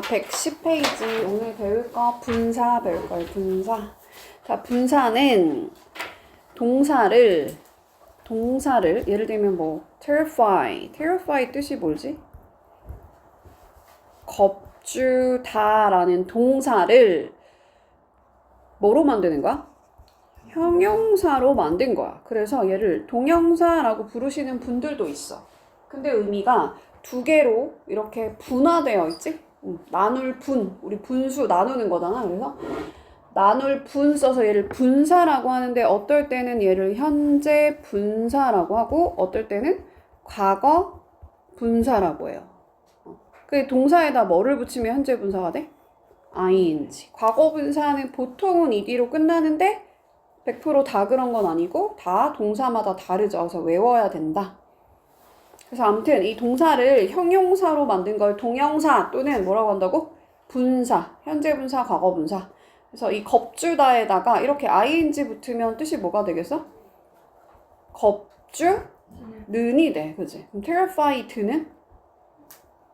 110페이지 오늘 배울 거 분사 배울 거예요. 분사. 자, 분사는 동사를 예를 들면 뭐 terrify 뜻이 뭐지? 겁주다라는 동사를 뭐로 만드는 거야? 형용사로 만든 거야. 그래서 얘를 동형사라고 부르시는 분들도 있어. 근데 의미가 두 개로 이렇게 분화되어 있지? 나눌 분, 우리 분수 나누는 거잖아. 그래서 나눌 분 써서 얘를 분사라고 하는데 어떨 때는 얘를 현재 분사라고 하고 어떨 때는 과거 분사라고 해요. 그 동사에다 뭐를 붙이면 현재 분사가 돼? ing. 과거 분사는 보통은 ed로 끝나는데 100% 다 그런 건 아니고 다 동사마다 다르죠. 그래서 외워야 된다. 그래서 아무튼 이 동사를 형용사로 만든 걸 동형사 또는 뭐라고 한다고? 분사, 현재 분사, 과거 분사. 그래서 이 겁주다에다가 이렇게 ing 붙으면 뜻이 뭐가 되겠어? 겁주는이 돼. 그치? 그럼 terrified는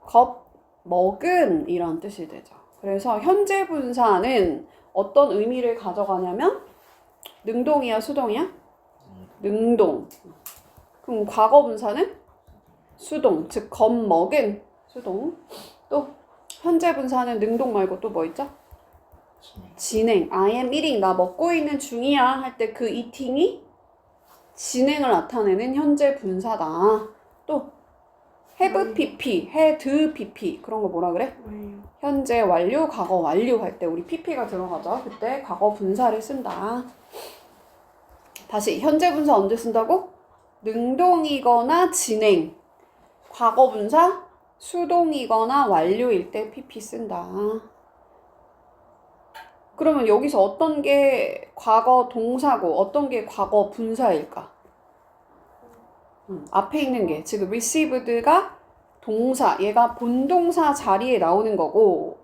겁먹은 이란 뜻이 되죠. 그래서 현재 분사는 어떤 의미를 가져가냐면 능동이야, 수동이야? 능동. 그럼 과거 분사는 수동, 즉 겁먹은 수동. 또 현재 분사는 능동 말고 또 뭐 있죠? 진행. I am eating. 나 먹고 있는 중이야 할 때 그 eating이 진행을 나타내는 현재 분사다. 또 have pp, had pp 그런 거 뭐라 그래? 현재 완료, 과거 완료 할 때 우리 pp가 들어가죠. 그때 과거 분사를 쓴다. 다시 현재 분사 언제 쓴다고? 능동이거나 진행. 과거 분사 수동이거나 완료일 때 pp 쓴다. 그러면 여기서 어떤 게 과거 동사고 어떤 게 과거 분사일까? 앞에 있는 게 지금 received가 동사, 얘가 본동사 자리에 나오는 거고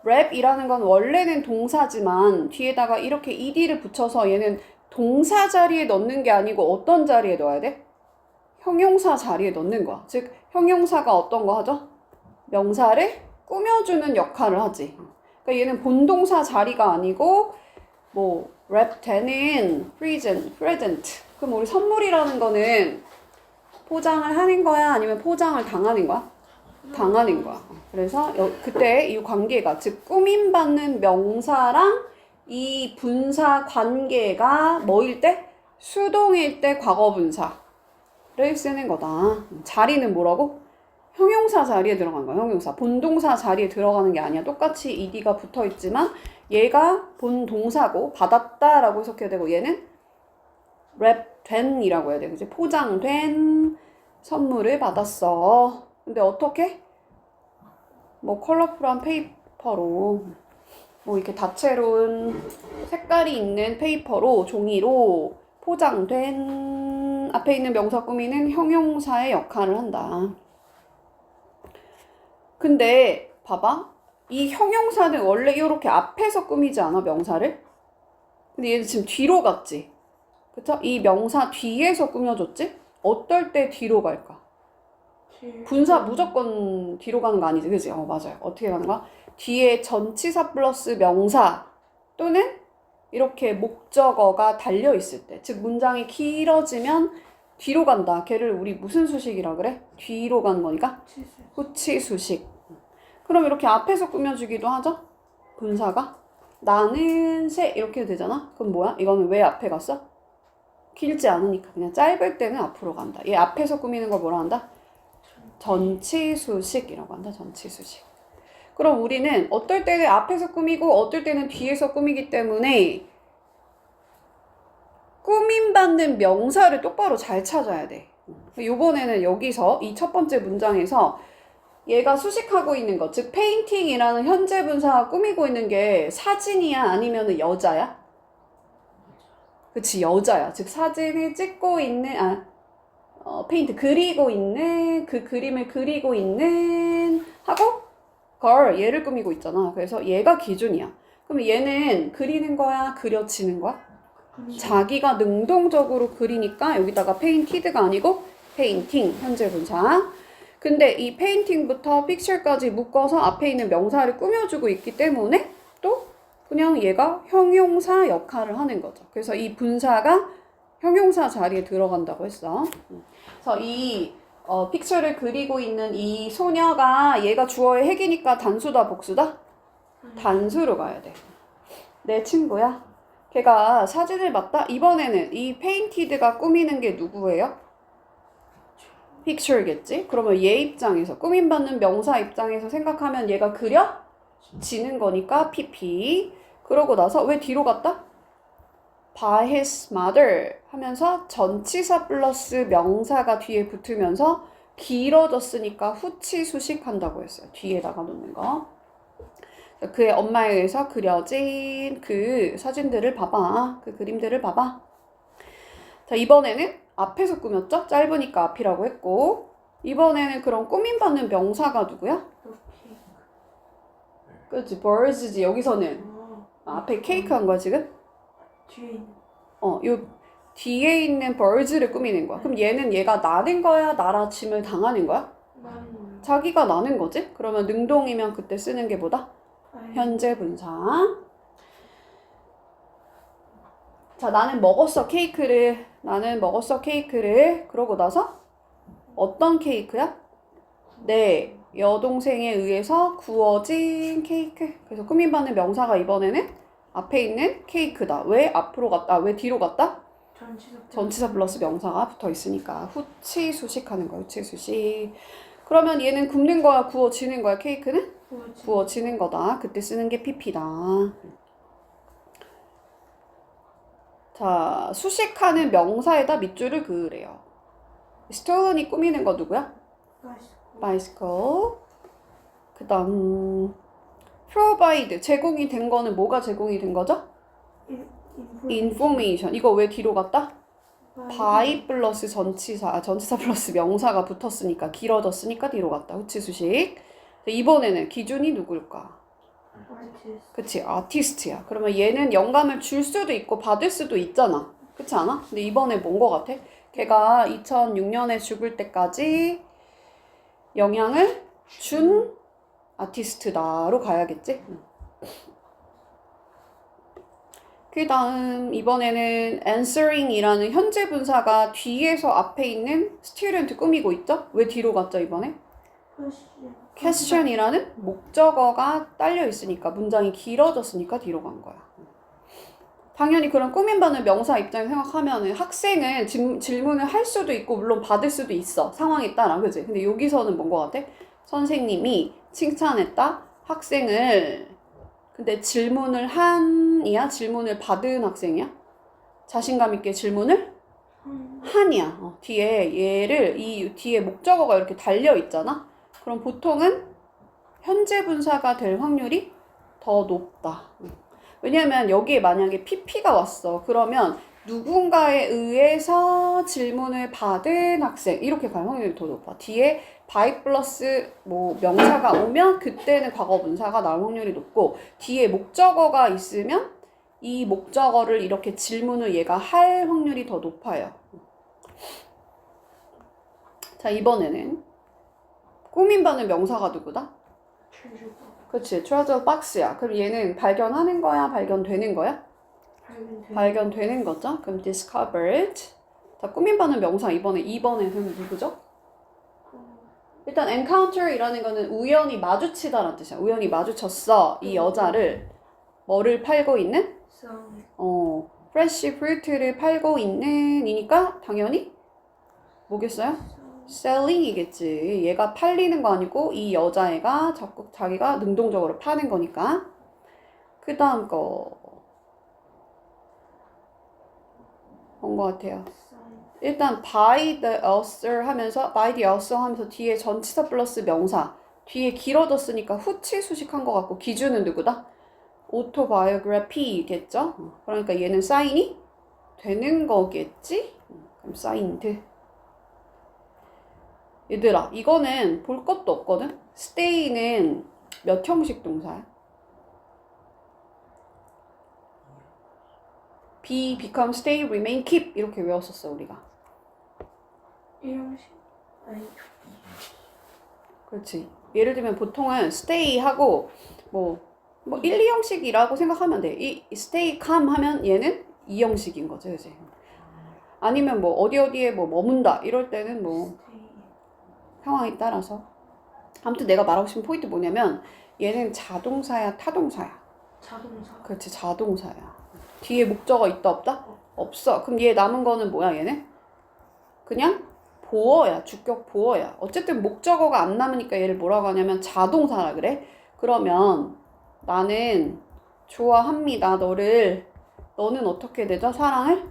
rap이라는 건 원래는 동사지만 뒤에다가 이렇게 ed를 붙여서 얘는 동사 자리에 넣는 게 아니고 어떤 자리에 넣어야 돼? 형용사 자리에 넣는 거야. 즉 형용사가 어떤 거 하죠? 명사를 꾸며주는 역할을 하지. 그러니까 얘는 본동사 자리가 아니고 뭐 wrapped는 present. 그럼 우리 선물이라는 거는 포장을 하는 거야? 아니면 포장을 당하는 거야? 당하는 거야. 그래서 그때 이 관계가 즉 꾸밈받는 명사랑 이 분사 관계가 뭐일 때? 수동일 때 과거 분사를 쓰는 거다. 자리는 뭐라고? 형용사 자리에 들어간 거야. 형용사. 본동사 자리에 들어가는 게 아니야. 똑같이 ed가 붙어 있지만 얘가 본동사고 받았다라고 해석해야 되고 얘는 wrapped된이라고 해야 돼. 그치? 포장된 선물을 받았어. 근데 어떻게? 뭐 컬러풀한 페이퍼로 뭐 이렇게 다채로운 색깔이 있는 페이퍼로 종이로 포장된 앞에 있는 명사 꾸미는 형용사의 역할을 한다. 근데 봐봐. 이 형용사는 원래 이렇게 앞에서 꾸미지 않아? 명사를? 근데 얘는 지금 뒤로 갔지? 그쵸? 이 명사 뒤에서 꾸며줬지? 어떨 때 뒤로 갈까? 분사 무조건 뒤로 가는 거 아니지? 그치? 맞아요. 어떻게 가는 거야? 뒤에 전치사 플러스 명사 또는 이렇게 목적어가 달려있을 때. 즉 문장이 길어지면 뒤로 간다. 걔를 우리 무슨 수식이라 그래? 뒤로 가는 거니까? 후치 수식. 그럼 이렇게 앞에서 꾸며주기도 하죠? 분사가? 나는 새 이렇게 되잖아? 그럼 뭐야? 이거는 왜 앞에 갔어? 길지 않으니까 그냥 짧을 때는 앞으로 간다. 얘 앞에서 꾸미는 걸 뭐라 한다? 전치수식이라고 한다. 전치수식. 그럼 우리는 어떨 때는 앞에서 꾸미고 어떨 때는 뒤에서 꾸미기 때문에 꾸밈받는 명사를 똑바로 잘 찾아야 돼. 이번에는 여기서 이 첫 번째 문장에서 얘가 수식하고 있는 것, 즉 페인팅이라는 현재 분사가 꾸미고 있는 게 사진이야? 아니면 여자야? 그치, 여자야. 즉 사진을 찍고 있는 페인트 그리고 있는 그 그림을 그리고 있는 하고 girl 얘를 꾸미고 있잖아. 그래서 얘가 기준이야. 그럼 얘는 그리는 거야? 그려지는 거야? 자기가 능동적으로 그리니까 여기다가 페인티드가 아니고 페인팅 현재 분사. 근데 이 painting부터 picture까지 묶어서 앞에 있는 명사를 꾸며주고 있기 때문에 또 그냥 얘가 형용사 역할을 하는 거죠. 그래서 이 분사가 형용사 자리에 들어간다고 했어. 그래서 이 픽처를 그리고 있는 이 소녀가 얘가 주어의 핵이니까 단수다 복수다? 단수로 가야 돼. 내 친구야. 걔가 사진을 봤다? 이번에는 이 페인티드가 꾸미는 게 누구예요? 픽처겠지? 그러면 얘 입장에서 꾸밈받는 명사 입장에서 생각하면 얘가 그려지는 거니까 PP. 그러고 나서 왜 뒤로 갔다? by his mother 하면서 전치사 플러스 명사가 뒤에 붙으면서 길어졌으니까 후치수식 한다고 했어요. 뒤에다가 놓는 거. 그의 엄마에 의해서 그려진 그 사진들을 봐봐. 그 그림들을 봐봐. 자, 이번에는 앞에서 꾸몄죠? 짧으니까 앞이라고 했고, 이번에는 그럼 꾸밈받는 명사가 누구야? 그치, birds지. 여기서는 앞에 케이크 한 거야 지금? 뒤에 있는 요 뒤에 있는 birds를 꾸미는 거야. 그럼 얘는 얘가 나는 거야? 나라 짐을 당하는 거야? 나는 자기가 나는 거지? 그러면 능동이면 그때 쓰는 게 뭐다? 현재 분사. 자, 나는 먹었어 케이크를. 나는 먹었어 케이크를. 그러고 나서 어떤 케이크야? 내 여동생에 의해서 구워진 케이크. 그래서 꾸밈받는 명사가 이번에는 앞에 있는 케이크다. 왜 앞으로 갔다? 왜 뒤로 갔다? 전치사 플러스 명사가 붙어 있으니까 후치수식 하는 거야. 후치수식. 그러면 얘는 굽는 거야? 구워지는 거야? 케이크는? 구워지는 거다. 그때 쓰는 게 PP다. 자, 수식하는 명사에다 밑줄을 그으래요. stolen이 꾸미는 거 누구야? bicycle. 그 다음 provide, 제공이 된 거는 뭐가 제공이 된 거죠? information. 이거 왜 뒤로 갔다? by 플러스 전치사, 전치사 플러스 명사가 붙었으니까 길어졌으니까 뒤로 갔다. 후치수식. 이번에는 기준이 누굴까? 그치, 아티스트야. 그러면 얘는 영감을 줄 수도 있고 받을 수도 있잖아. 그렇지 않아? 근데 이번에 뭔 거 같아? 걔가 2006년에 죽을 때까지 영향을 준 아티스트다로 가야겠지? 그 다음 이번에는 answering이라는 현재 분사가 뒤에서 앞에 있는 student 꾸미고 있죠? 왜 뒤로 갔죠 이번에? question이라는 목적어가 딸려 있으니까 문장이 길어졌으니까 뒤로 간 거야. 당연히 그런 꾸민받는 명사 입장에서 생각하면은 학생은 질문을 할 수도 있고 물론 받을 수도 있어. 상황에 따라. 그치? 근데 여기서는 뭔 거 같아? 선생님이 칭찬했다 학생을. 근데 질문을 한이야? 질문을 받은 학생이야? 자신감 있게 질문을 한이야. 뒤에 얘를 이 뒤에 목적어가 이렇게 달려 있잖아. 그럼 보통은 현재 분사가 될 확률이 더 높다. 왜냐면 여기에 만약에 PP가 왔어. 그러면 누군가에 의해서 질문을 받은 학생 이렇게 갈 확률이 더 높아. 뒤에 by 플러스 뭐 명사가 오면 그때는 과거 분사가 나올 확률이 높고 뒤에 목적어가 있으면 이 목적어를 이렇게 질문을 얘가 할 확률이 더 높아요. 자, 이번에는 꾸민받는 명사가 누구다? 그치, treasure box야. 그럼 얘는 발견하는 거야? 발견되는 거야? 발견되는 거죠. 그럼 discovered. 자, 꾸민받는 명사 이번에는 누구죠? 일단 encounter이라는 거는 우연히 마주치다라는 뜻이야. 우연히 마주쳤어. 이 여자를 뭐를 팔고 있는? fresh fruit를 팔고 있는 이니까 당연히 뭐겠어요? selling이겠지. 얘가 팔리는 거 아니고 이 여자애가 적극 자기가 능동적으로 파는 거니까. 그 다음 거 뭔 거 같아요? 일단 by the author 하면서 by the author 하면서 뒤에 전치사 플러스 명사 뒤에 길어졌으니까 후치수식한 거 같고 기준은 누구다? autobiography겠죠? 그러니까 얘는 사인이 되는 거겠지? 그럼 signed. 얘들아, 이거는 볼 것도 없거든? stay는 몇 형식 동사야? be, become, stay, remain, keep 이렇게 외웠었어 우리가. 1형식? 아니 그렇지. 예를 들면 보통은 stay 하고 뭐 1, 2형식이라고 생각하면 돼. 이 stay calm 하면 얘는 2형식인 거죠, 그지? 아니면 뭐 어디에 뭐 머문다 이럴 때는 뭐 상황에 따라서. 아무튼 내가 말하고 싶은 포인트 뭐냐면 얘는 자동사야, 타동사야? 자동사. 그렇지, 자동사야. 뒤에 목적어 있다 없다? 없어. 그럼 얘 남은 거는 뭐야, 얘는? 그냥 보어야, 주격 보어야. 어쨌든 목적어가 안 남으니까 얘를 뭐라고 하냐면 자동사라 그래. 그러면 나는 좋아합니다. 너는 어떻게 되죠? 사랑을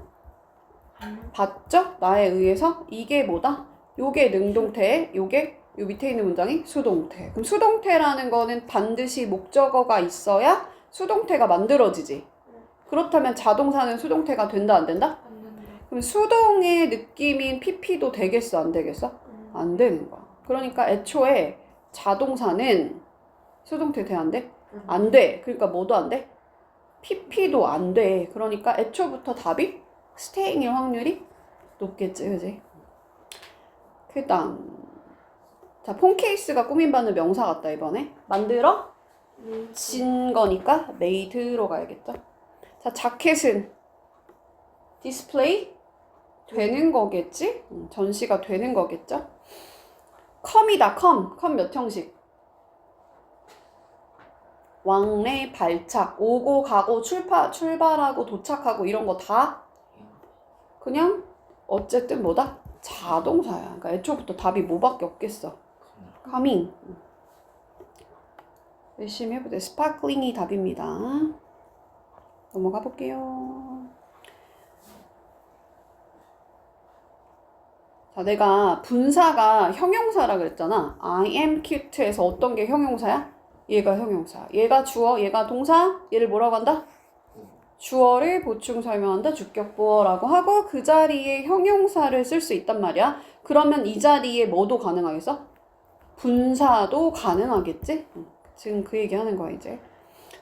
받죠? 나에 의해서. 이게 뭐다? 요게 능동태, 요게 요 밑에 있는 문장이 수동태. 그럼 수동태라는 거는 반드시 목적어가 있어야 수동태가 만들어지지. 그렇다면 자동사는 수동태가 된다, 안 된다? 안 된다. 그럼 수동의 느낌인 PP도 되겠어, 안 되겠어? 안 되는 거야. 그러니까 애초에 자동사는 수동태 돼, 안 돼? 안 돼. 그러니까 뭐도 안 돼? PP도 안 돼. 그러니까 애초부터 답이 staying일 확률이 높겠지, 그지? 그 다음. 자, 폰 케이스가 꾸민받는 명사 같다, 이번에. 만들어? 진 거니까 made로 가야겠죠? 자, 자켓은 디스플레이 되는 거겠지? 전시가 되는 거겠죠? 컴이다, 컴 몇 형식? 왕래, 발착, 오고 가고 출발하고 도착하고 이런 거 다 그냥 어쨌든 뭐다? 자동사야. 그러니까 애초부터 답이 뭐밖에 없겠어. coming. 열심히 해보자. 스파클링이 답입니다. 넘어가 볼게요. 자, 내가 분사가 형용사라 그랬잖아. I am cute에서 어떤 게 형용사야? 얘가 형용사. 얘가 주어, 얘가 동사. 얘를 뭐라고 한다? 주어를 보충 설명한다. 주격보어라고 하고 그 자리에 형용사를 쓸 수 있단 말이야. 그러면 이 자리에 뭐도 가능하겠어? 분사도 가능하겠지? 지금 그 얘기 하는 거야, 이제.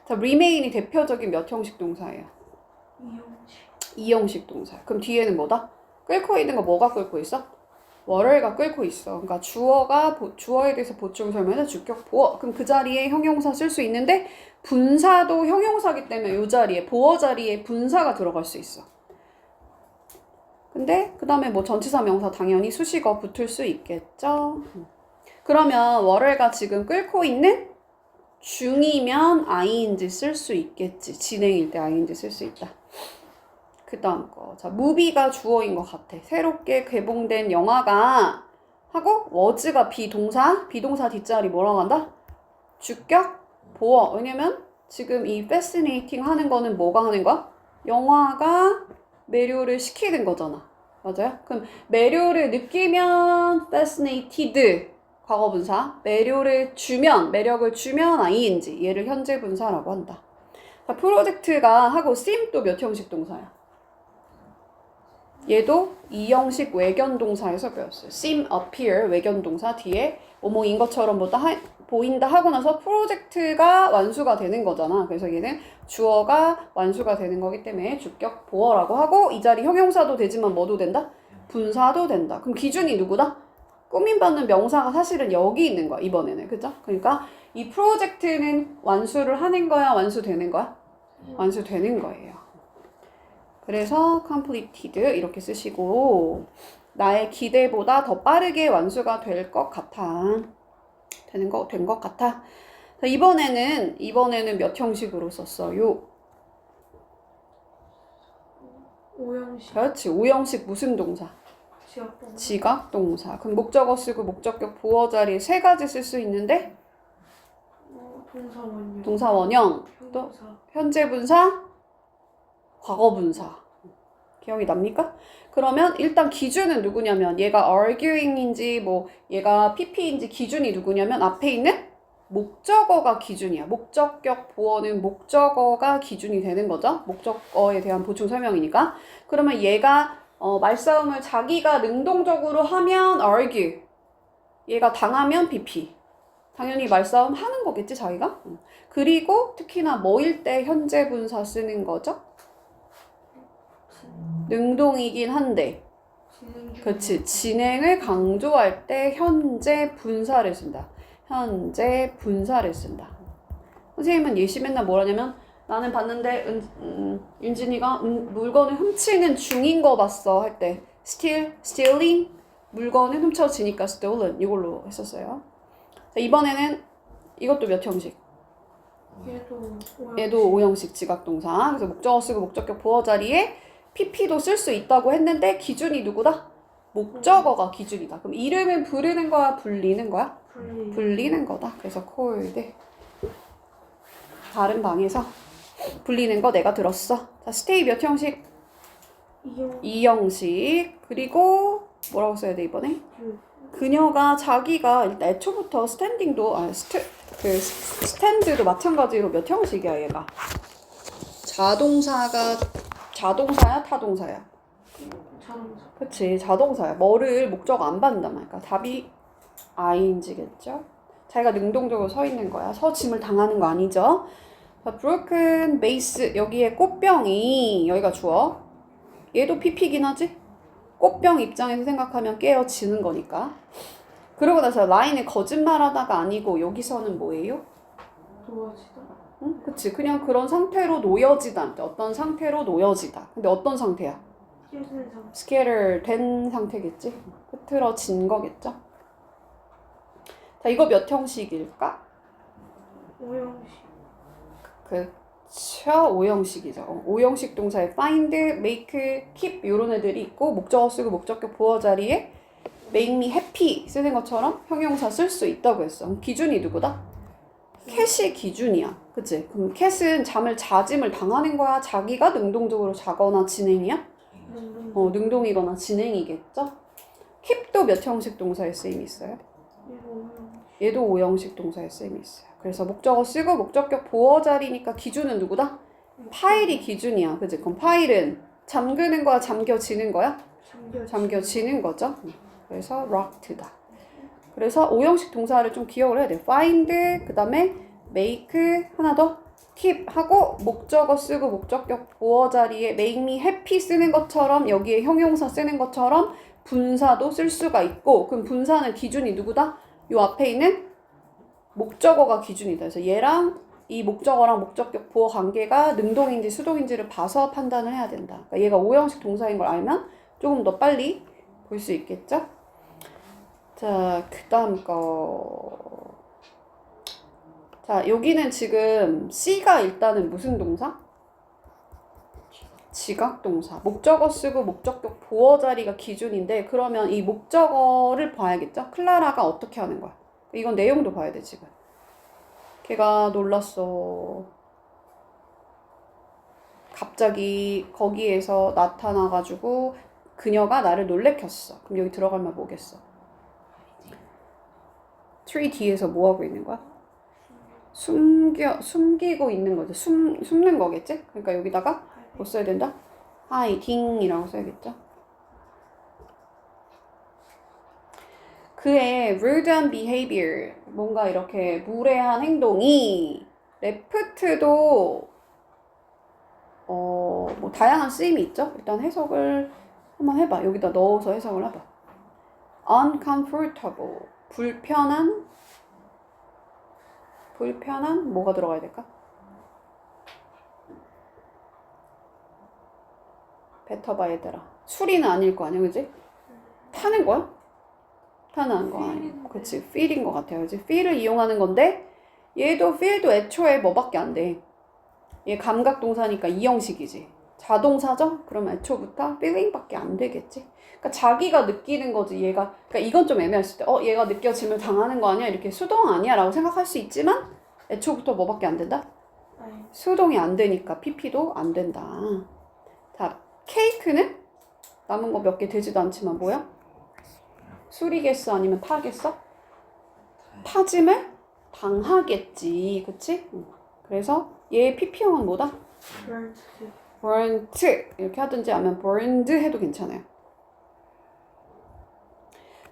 자, remain이 대표적인 몇 형식 동사예요? 2형식. 2형식 동사. 그럼 뒤에는 뭐다? 끌고 있는 거 뭐가 끌고 있어? what가 끌고 있어. 그러니까 주어에 대해서 보충 설명해서 주격 보어. 그럼 그 자리에 형용사 쓸 수 있는데 분사도 형용사기 때문에 이 자리에 보어 자리에 분사가 들어갈 수 있어. 근데 그 다음에 뭐 전치사 명사 당연히 수식어 붙을 수 있겠죠. 그러면 what가 지금 끌고 있는 중이면 ing 쓸 수 있겠지. 진행일 때 ing 쓸 수 있다. 그 다음 거. 자, movie가 주어인 것 같아. 새롭게 개봉된 영화가 하고 was가 비동사 뒷자리 뭐라고 한다? 주격 보어. 왜냐면 지금 이 fascinating 하는 거는 뭐가 하는 거야? 영화가 매료를 시키는 거잖아. 맞아요? 그럼 매료를 느끼면 fascinated 과거분사. 매력을 주면 ing. 얘를 현재분사라고 한다. 자, 프로젝트가 하고 seem 또 몇 형식 동사야? 얘도 2형식 외견동사에서 배웠어요. seem, appear 외견동사 뒤에 뭐뭐인 것처럼 보인다 하고 나서 프로젝트가 완수가 되는 거잖아. 그래서 얘는 주어가 완수가 되는 거기 때문에 주격 보어라고 하고 이 자리 형용사도 되지만 뭐도 된다? 분사도 된다. 그럼 기준이 누구다? 꾸민받는 명사가 사실은 여기 있는 거야, 이번에는. 그죠? 그러니까 이 프로젝트는 완수를 하는 거야, 완수되는 거야? 완수되는 거예요. 그래서 completed 이렇게 쓰시고 나의 기대보다 더 빠르게 완수가 될 것 같아. 된 것 같아. 자, 이번에는 몇 형식으로 썼어요? 5형식. 그렇지. 5형식 무슨 동사? 지각동사. 지각동사. 그럼 목적어 쓰고 목적격 보어 자리에 3가지 쓸 수 있는데 동사원형. 동사원형, 또 형용사. 현재분사, 과거분사. 기억이 납니까? 그러면 일단 기준은 누구냐면 얘가 arguing인지 뭐 얘가 pp인지 기준이 누구냐면 앞에 있는 목적어가 기준이야. 목적격 보어는 목적어가 기준이 되는 거죠. 목적어에 대한 보충 설명이니까. 그러면 얘가 말싸움을 자기가 능동적으로 하면 argue. 얘가 당하면 pp. 당연히 말싸움 하는 거겠지, 자기가? 그리고 특히나 뭐일 때 현재 분사 쓰는 거죠? 능동이긴 한데. 그렇지. 진행을 강조할 때 현재 분사를 쓴다. 현재 분사를 쓴다. 선생님은 예시 맨날 뭐라냐면 나는 봤는데 윤진이가 물건을 훔치는 중인 거 봤어 할 때 stealing 물건을 훔쳐지니까 stolen 이걸로 했었어요. 자, 이번에는 이것도 몇 형식? 얘도 5형식 지각동사. 그래서 목적어 쓰고 목적격 보어 자리에 pp도 쓸 수 있다고 했는데 기준이 누구다? 목적어가 기준이다. 그럼 이름은 부르는 거야? 불리는 거야? 불리는 거다. 그래서 called 다른 방에서 불리는 거 내가 들었어. 자, stay 몇 형식? 2형식. 그리고 뭐라고 써야 돼 이번에? 그녀가 자기가 일단 애초부터 스탠딩도 스탠드도 마찬가지로 몇 형식이야 얘가? 자동사야 타동사야? 자동사. 그치 자동사야. 뭐를 목적 안 받는단 말이야. 답이 ing겠죠? 자기가 능동적으로 서 있는 거야. 서짐을 당하는 거 아니죠? 자, broken vase 여기에 꽃병이 여기가 주어. 얘도 pp긴 하지? 꽃병 입장에서 생각하면 깨어지는 거니까. 그러고 나서 라인에 거짓말하다가 아니고 여기서는 뭐예요? 도와지다. 응? 그치 그냥 그런 상태로 놓여지다. 어떤 상태로 놓여지다. 근데 어떤 상태야? 깨진 상태. 스케일을 된 상태겠지? 흐트러진 거겠죠? 자 이거 몇 형식일까? 5형식. 그쵸 5형식이죠. 5형식 동사에 find, make, keep 이런 애들이 있고 목적어 쓰고 목적격 보어 자리에 make me happy 쓰는 것처럼 형용사 쓸 수 있다고 했어. 기준이 누구다? 캣이 기준이야. 그치? 그럼 캣은 자짐을 당하는 거야? 자기가 능동적으로 자거나 진행이야? 능동이거나 진행이겠죠? keep도 몇 형식 동사에 쓰임이 있어요? 얘도 5형식 동사에 쓰임이 있어요. 그래서 목적어 쓰고 목적격 보어 자리니까 기준은 누구다? 파일이 기준이야. 그치? 그럼 파일은 잠그는 거야? 잠겨지는 거야? 잠겨지는 거죠. 그래서 locked다. 그래서 5형식 동사를 좀 기억을 해야 돼. find, 그 다음에 make, 하나 더 keep 하고 목적어 쓰고 목적격 보어 자리에 make me happy 쓰는 것처럼 여기에 형용사 쓰는 것처럼 분사도 쓸 수가 있고 그럼 분사는 기준이 누구다? 요 앞에 있는 목적어가 기준이다. 그래서 얘랑 이 목적어랑 목적격 보어 관계가 능동인지 수동인지를 봐서 판단을 해야 된다. 그러니까 얘가 5형식 동사인 걸 알면 조금 더 빨리 볼 수 있겠죠? 자, 그 다음 거. 자, 여기는 지금 C가 일단은 무슨 동사? 지각동사. 목적어 쓰고 목적격 보어 자리가 기준인데 그러면 이 목적어를 봐야겠죠? 클라라가 어떻게 하는 거야? 이건 내용도 봐야 돼 지금. 걔가 놀랐어. 갑자기 거기에서 나타나가지고 그녀가 나를 놀래켰어. 그럼 여기 들어가면 뭐겠어? tree 뒤에서 뭐 하고 있는 거야? 숨기고 있는 거죠. 숨는 거겠지? 그러니까 여기다가 뭐 써야 된다? hiding이라고 써야겠죠? 그의 rude behavior, 뭔가 이렇게 무례한 행동이 left도 뭐 다양한 쓰임이 있죠? 일단 해석을 한번 해봐. 여기다 넣어서 해석을 해봐. uncomfortable, 불편한 뭐가 들어가야 될까? 뱉어봐 얘들아. 수리는 아닐 거 아니야, 그지? 타는 거야? 타는 거 아니야. 그치, feel인 거 같아요. 그치? feel을 이용하는 건데 얘도 feel도 애초에 뭐밖에 안 돼. 얘 감각동사니까 2형식이지. 자동사죠? 그럼 애초부터 feeling밖에 안 되겠지. 그러니까 자기가 느끼는 거지. 얘가 그러니까 이건 좀 애매할 수 있대. 얘가 느껴짐을 당하는 거 아니야? 이렇게 수동 아니야? 라고 생각할 수 있지만 애초부터 뭐밖에 안 된다? 수동이 안 되니까 pp도 안 된다. 자, 케이크는 남은 거 몇 개 되지도 않지만 뭐야? 술이겠어? 아니면 타겠어? 타짐을 당하겠지. 그치? 그래서 얘의 pp형은 뭐다? burnt 이렇게 하든지 아니면 burned 해도 괜찮아요.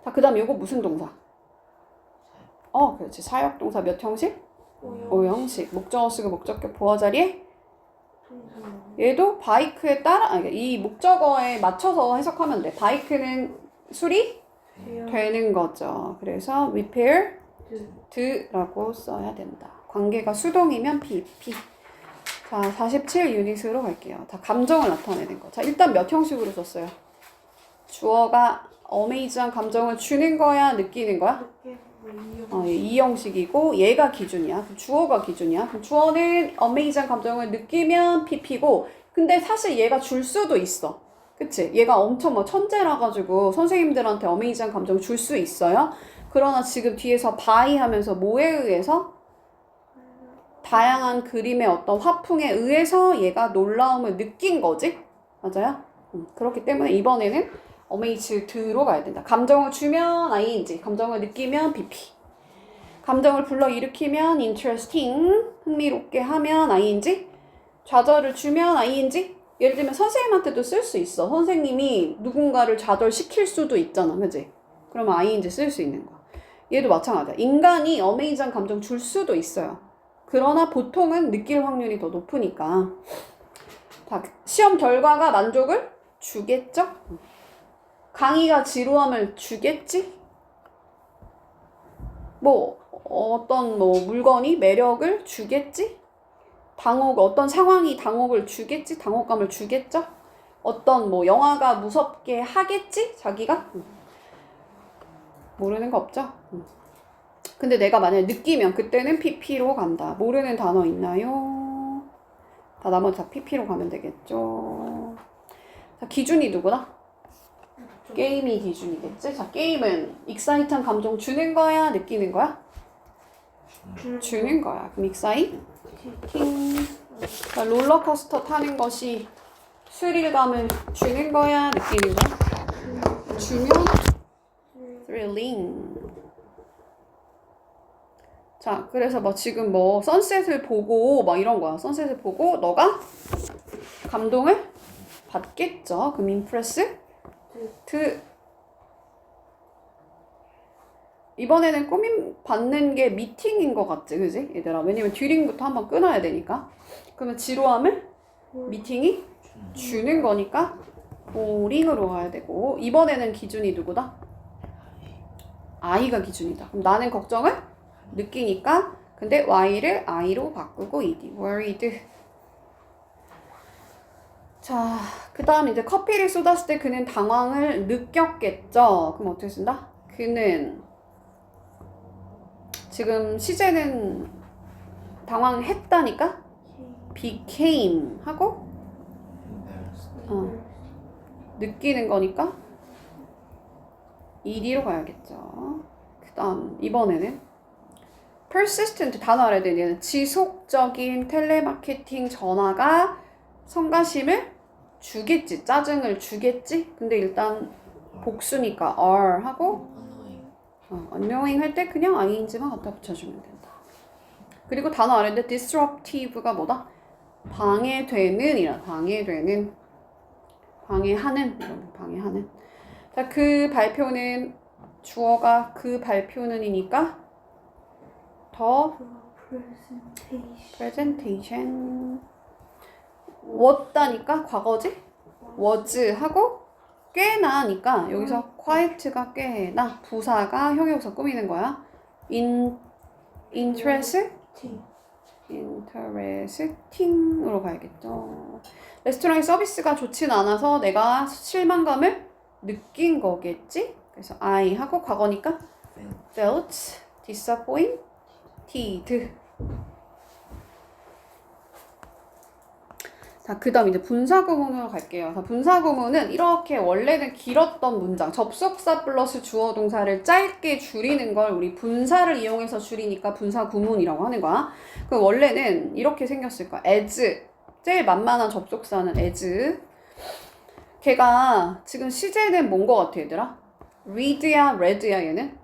자, 그 다음 요거 무슨 동사? 그렇지. 사역동사 몇 형식? 5형식. 목적어 쓰고 목적격 보어 자리에 얘도 바이크에 따라 이 목적어에 맞춰서 해석하면 돼. 바이크는 수리 되는 거죠. 그래서 repair 드라고 써야 된다. 관계가 수동이면 PP. 자, 47 유닛으로 갈게요. 자, 감정을 나타내는 거. 자, 일단 몇 형식으로 썼어요? 주어가 어메이즈한 감정을 주는 거야, 느끼는 거야? 이 형식이고 얘가 기준이야. 그럼 주어가 기준이야. 그럼 주어는 어메이즈한 감정을 느끼면 PP고, 근데 사실 얘가 줄 수도 있어. 그치? 얘가 엄청 뭐 천재라 가지고 선생님들한테 어메이즈한 감정을 줄 수 있어요. 그러나 지금 뒤에서 by 하면서 뭐에 의해서? 다양한 그림의 어떤 화풍에 의해서 얘가 놀라움을 느낀 거지? 맞아요? 그렇기 때문에 이번에는 어메이즈드로 가야 된다. 감정을 주면 ing, 감정을 느끼면 pp. 감정을 불러일으키면 interesting, 흥미롭게 하면 ing, 좌절을 주면 ing. 예를 들면 선생님한테도 쓸 수 있어. 선생님이 누군가를 좌절시킬 수도 있잖아. 그치? 그러면 ing 쓸 수 있는 거야. 얘도 마찬가지야. 인간이 어메이즈한 감정 줄 수도 있어요. 그러나 보통은 느낄 확률이 더 높으니까. 자, 시험 결과가 만족을 주겠죠? 강의가 지루함을 주겠지? 뭐 어떤 뭐 물건이 매력을 주겠지? 어떤 상황이 당혹을 주겠지? 당혹감을 주겠죠? 어떤 뭐 영화가 무섭게 하겠지? 자기가? 모르는 거 없죠? 근데 내가 만약에 느끼면 그때는 PP로 간다. 모르는 단어 있나요? 다 나머지 다 PP로 가면 되겠죠. 자, 기준이 누구다? 게임이 기준이겠지? 자, 게임은 익사이트한 감정 주는 거야? 느끼는 거야? 주는 거야. 그럼 익사이팅. 자, 롤러코스터 타는 것이 스릴감을 주는 거야? 느끼는 거야? 주면 thrilling. 자, 그래서 뭐 지금 뭐 선셋을 보고 막 이런 거야. 선셋을 보고 너가 감동을 받겠죠. 그럼 impress 이번에는 꾸밈 받는 게 미팅인 것 같지, 그지? 얘들아. 왜냐면 듀링부터 한번 끊어야 되니까. 그러면 지루함을 미팅이 주는 거니까 링으로 가야 되고, 이번에는 기준이 누구다? I가 기준이다. 그럼 나는 걱정을 느끼니까, 근데 Y를 I로 바꾸고 ed, worried. 자, 그 다음 이제 커피를 쏟았을 때 그는 당황을 느꼈겠죠. 그럼 어떻게 쓴다? 그는 지금 시제는 당황했다니까? became 하고 느끼는 거니까 ed로 가야겠죠. 그 다음 이번에는 persistent 단어 알아야 돼. 얘는 지속적인 텔레마케팅 전화가 성가심을 주겠지. 짜증을 주겠지. 근데 일단 복수니까 are 하고 annoying 할 때 그냥 ing만 갖다 붙여주면 된다. 그리고 단어 알아야 돼. disruptive가 뭐다? 방해되는 이라. 방해되는, 방해하는 이런 방해하는. 자, 그 발표는 주어가 그 발표는이니까 더 presentation was다니까 과거지? was 하고 꽤나니까 여기서 quiet가 꽤나 부사가 형용사 꾸미는 거야. interesting으로 가야겠죠. 레스토랑의 서비스가 좋진 않아서 내가 실망감을 느낀 거겠지? 그래서 I 하고 과거니까 felt disappointed. 자, 그 다음 이제 분사구문으로 갈게요. 자, 분사구문은 이렇게 원래는 길었던 문장, 접속사 플러스 주어 동사를 짧게 줄이는 걸 우리 분사를 이용해서 줄이니까 분사구문이라고 하는 거야. 그 원래는 이렇게 생겼을 거야. as, 제일 만만한 접속사는 as. 걔가 지금 시제는 뭔 거 같아, 얘들아? read야, red야, 얘는?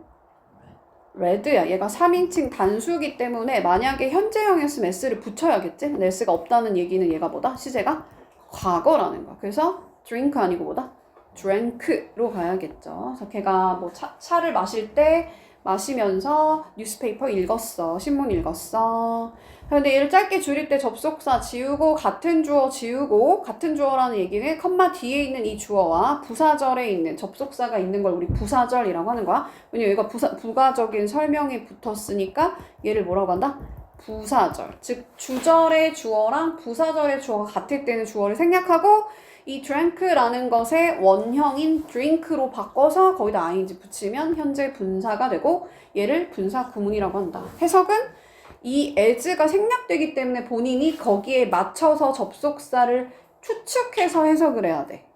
red야. 얘가 3인칭 단수기 때문에 만약에 현재형이었으면 s를 붙여야겠지? 근데 s가 없다는 얘기는 얘가 뭐다? 시제가 과거라는 거야. 그래서 drink 아니고 뭐다? drank로 가야겠죠. 그래서 걔가 뭐 차를 마실 때 마시면서 뉴스페이퍼 읽었어. 신문 읽었어. 근데 얘를 짧게 줄일 때 접속사 지우고 같은 주어 지우고 같은 주어라는 얘기는 컴마 뒤에 있는 이 주어와 부사절에 있는 접속사가 있는 걸 우리 부사절이라고 하는 거야. 왜냐면 얘가 부가적인 설명이 붙었으니까 얘를 뭐라고 한다? 부사절. 즉 주절의 주어랑 부사절의 주어가 같을 때는 주어를 생략하고 이 drink라는 것의 원형인 drink로 바꿔서 거기다 ing 붙이면 현재 분사가 되고 얘를 분사 구문이라고 한다. 해석은 이 as가 생략되기 때문에 본인이 거기에 맞춰서 접속사를 추측해서 해석을 해야 돼.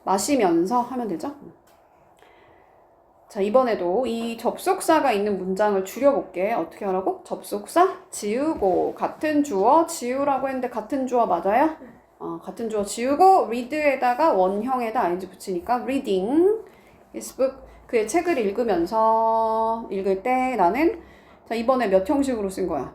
마시면서 하면 되죠? 자, 이번에도 이 접속사가 있는 문장을 줄여볼게. 어떻게 하라고? 접속사 지우고 같은 주어 지우라고 했는데 같은 주어 맞아요? 같은 주어 지우고 read에다가 원형에다 ing 붙이니까 reading his book. 그의 책을 읽으면서 읽을 때 나는 자, 이번에 몇 형식으로 쓴 거야?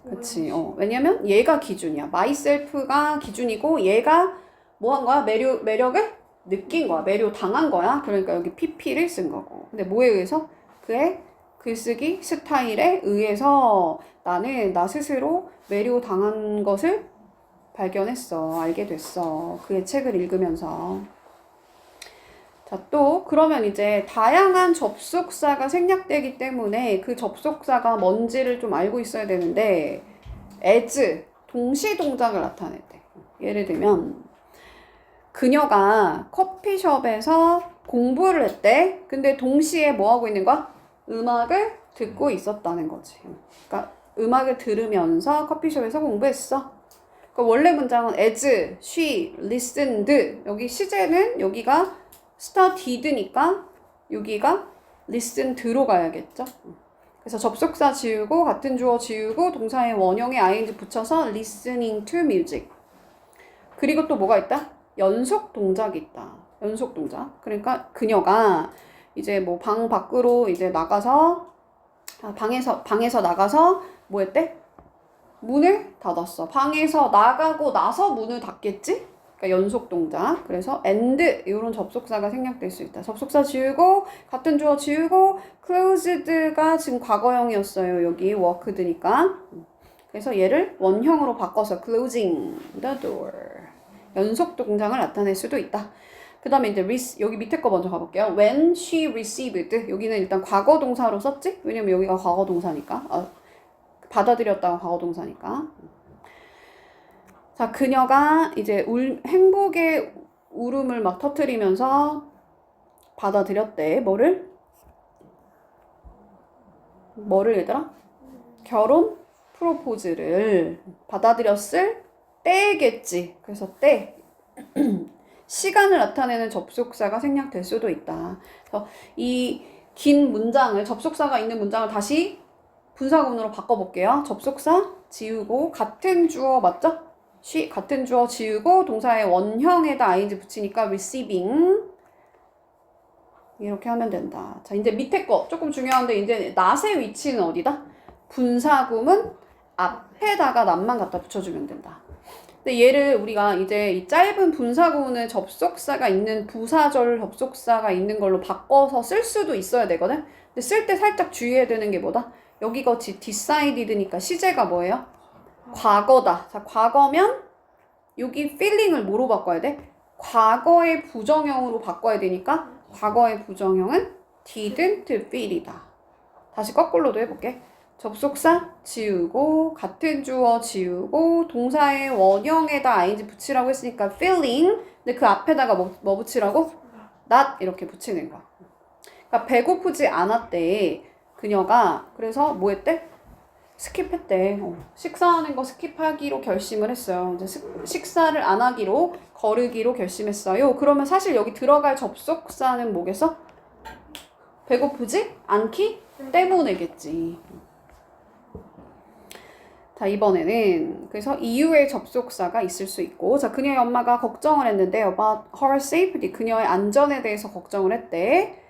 그치. 왜냐면 얘가 기준이야. myself가 기준이고 얘가 뭐 한 거야? 매력을 느낀 거야. 매료 당한 거야. 그러니까 여기 pp를 쓴 거고. 근데 뭐에 의해서? 그의 글쓰기 스타일에 의해서 나는 나 스스로 매료 당한 것을 발견했어. 알게 됐어. 그의 책을 읽으면서. 자, 또 그러면 이제 다양한 접속사가 생략되기 때문에 그 접속사가 뭔지를 좀 알고 있어야 되는데 as, 동시 동작을 나타낼 때 예를 들면 그녀가 커피숍에서 공부를 했대. 근데 동시에 뭐 하고 있는 거야? 음악을 듣고 있었다는 거지. 그러니까 음악을 들으면서 커피숍에서 공부했어. 그러니까 원래 문장은 as she listened. 여기 시제는 여기가 studied니까 여기가 listened로 가야겠죠. 그래서 접속사 지우고 같은 주어 지우고 동사의 원형에 ing 붙여서 listening to music. 그리고 또 뭐가 있다? 연속 동작이 있다. 연속 동작. 그러니까 그녀가 이제 뭐 방 밖으로 이제 나가서 방에서 나가서 뭐 했대? 문을 닫았어. 방에서 나가고 나서 문을 닫겠지? 그러니까 연속 동작. 그래서 and 이런 접속사가 생략될 수 있다. 접속사 지우고 같은 주어 지우고 closed가 지금 과거형이었어요. 여기 worked니까. 그래서 얘를 원형으로 바꿔서 closing the door. 연속 동작을 나타낼 수도 있다. 그 다음에 이제 여기 밑에 거 먼저 가볼게요. When she received. 여기는 일단 과거 동사로 썼지? 왜냐면 여기가 과거 동사니까. 받아들였다가 과거 동사니까. 자, 그녀가 이제 행복의 울음을 막 터뜨리면서 받아들였대. 뭐를 얘들아? 결혼 프로포즈를 받아들였을 때겠지. 그래서 때. 시간을 나타내는 접속사가 생략될 수도 있다. 그래서 이 긴 문장을, 접속사가 있는 문장을 다시 분사구문으로 바꿔볼게요. 접속사 지우고 같은 주어 맞죠? she 같은 주어 지우고 동사의 원형에다 ing 붙이니까 receiving 이렇게 하면 된다. 자, 이제 밑에 거 조금 중요한데 이제 not의 위치는 어디다? 분사구문 앞에다가 not만 갖다 붙여주면 된다. 근데 얘를 우리가 이제 이 짧은 분사구문을 접속사가 있는 부사절 접속사가 있는 걸로 바꿔서 쓸 수도 있어야 되거든? 근데 쓸 때 살짝 주의해야 되는 게 뭐다? 여기가 decided니까 시제가 뭐예요? 과거다. 자, 과거면 여기 feeling을 뭐로 바꿔야 돼? 과거의 부정형으로 바꿔야 되니까 과거의 부정형은 didn't feel이다. 다시 거꾸로도 해볼게. 접속사 지우고 같은 주어 지우고 동사의 원형에다 ing 붙이라고 했으니까 feeling. 근데 그 앞에다가 뭐 붙이라고? not 이렇게 붙이는 거야. 그러니까 배고프지 않았대. 그녀가 그래서 뭐 했대? 스킵했대. 식사하는 거 스킵하기로 결심을 했어요. 이제 식사를 안 하기로 거르기로 결심했어요. 그러면 사실 여기 들어갈 접속사는 뭐겠어? 배고프지 않기 때문에겠지. 자, 이번에는 그래서 이유의 접속사가 있을 수 있고, 자, 그녀의 엄마가 걱정을 했는데 about her safety, 그녀의 안전에 대해서 걱정을 했대.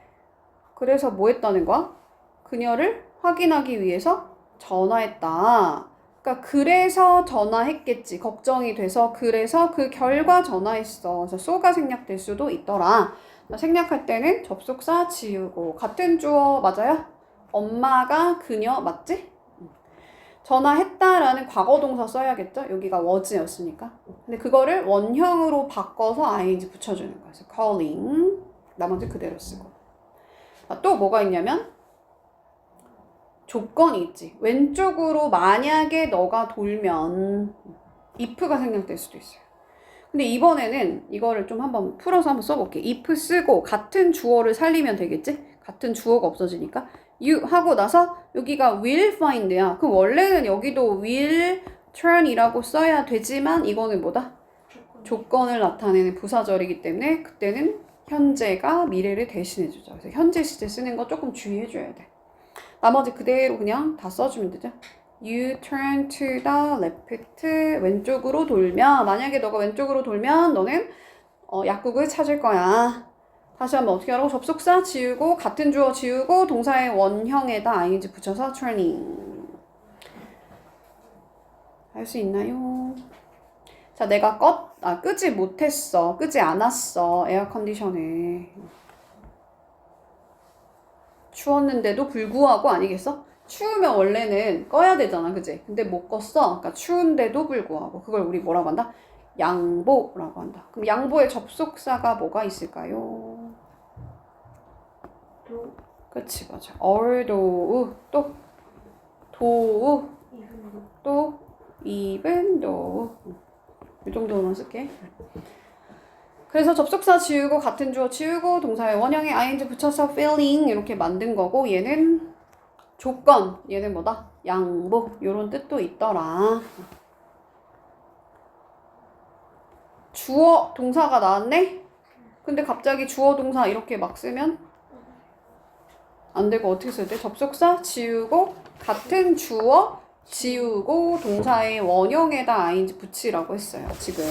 그래서 뭐 했다는 거야? 그녀를 확인하기 위해서 전화했다. 그러니까 그래서 전화했겠지. 걱정이 돼서 그래서 그 결과 전화했어. 그래서 so가 생략될 수도 있더라. 생략할 때는 접속사 지우고 같은 주어 맞아요? 엄마가 그녀 맞지? 전화했다라는 과거 동사 써야겠죠? 여기가 was였으니까. 근데 그거를 원형으로 바꿔서 ing 붙여주는 거예요. 그래서 calling. 나머지 그대로 쓰고. 또 뭐가 있냐면 조건이 있지. 왼쪽으로 만약에 너가 돌면 if가 생략될 수도 있어요. 근데 이번에는 이거를 좀 한번 풀어서 한번 써볼게. if 쓰고 같은 주어를 살리면 되겠지? 같은 주어가 없어지니까 you 하고 나서 여기가 will find야. 그럼 원래는 여기도 will turn이라고 써야 되지만 이거는 뭐다? 조건을 나타내는 부사절이기 때문에 그때는 현재가 미래를 대신해주죠. 그래서 현재 시제 쓰는 거 조금 주의해줘야 돼. 나머지 그대로 그냥 다 써주면 되죠. You turn to the left. 왼쪽으로 돌면 만약에 너가 왼쪽으로 돌면 너는 약국을 찾을 거야. 다시 한번 어떻게 하라고? 접속사 지우고 같은 주어 지우고 동사의 원형에다 ing 붙여서 turning. 할 수 있나요? 자, 내가 끄지 못했어. 끄지 않았어. 에어컨디션을. 추웠는데도 불구하고 아니겠어? 추우면 원래는 꺼야 되잖아, 그지? 근데 못 껐어. 그러니까 추운데도 불구하고. 그걸 우리 뭐라고 한다? 양보라고 한다. 그럼 양보의 접속사가 뭐가 있을까요? 도, 그치, 맞아. 얼도, 또, 도, 이분도. 또, 이분도. 이 정도만 쓸게. 그래서 접속사 지우고 같은 주어 지우고 동사의 원형에 ing 붙여서 feeling 이렇게 만든 거고 얘는 조건, 얘는 뭐다? 양보 요런 뜻도 있더라. 주어 동사가 나왔네? 근데 갑자기 주어 동사 이렇게 막 쓰면 안 되고 어떻게 써야 돼? 접속사 지우고 같은 주어 지우고 동사의 원형에다 ing 붙이라고 했어요. 지금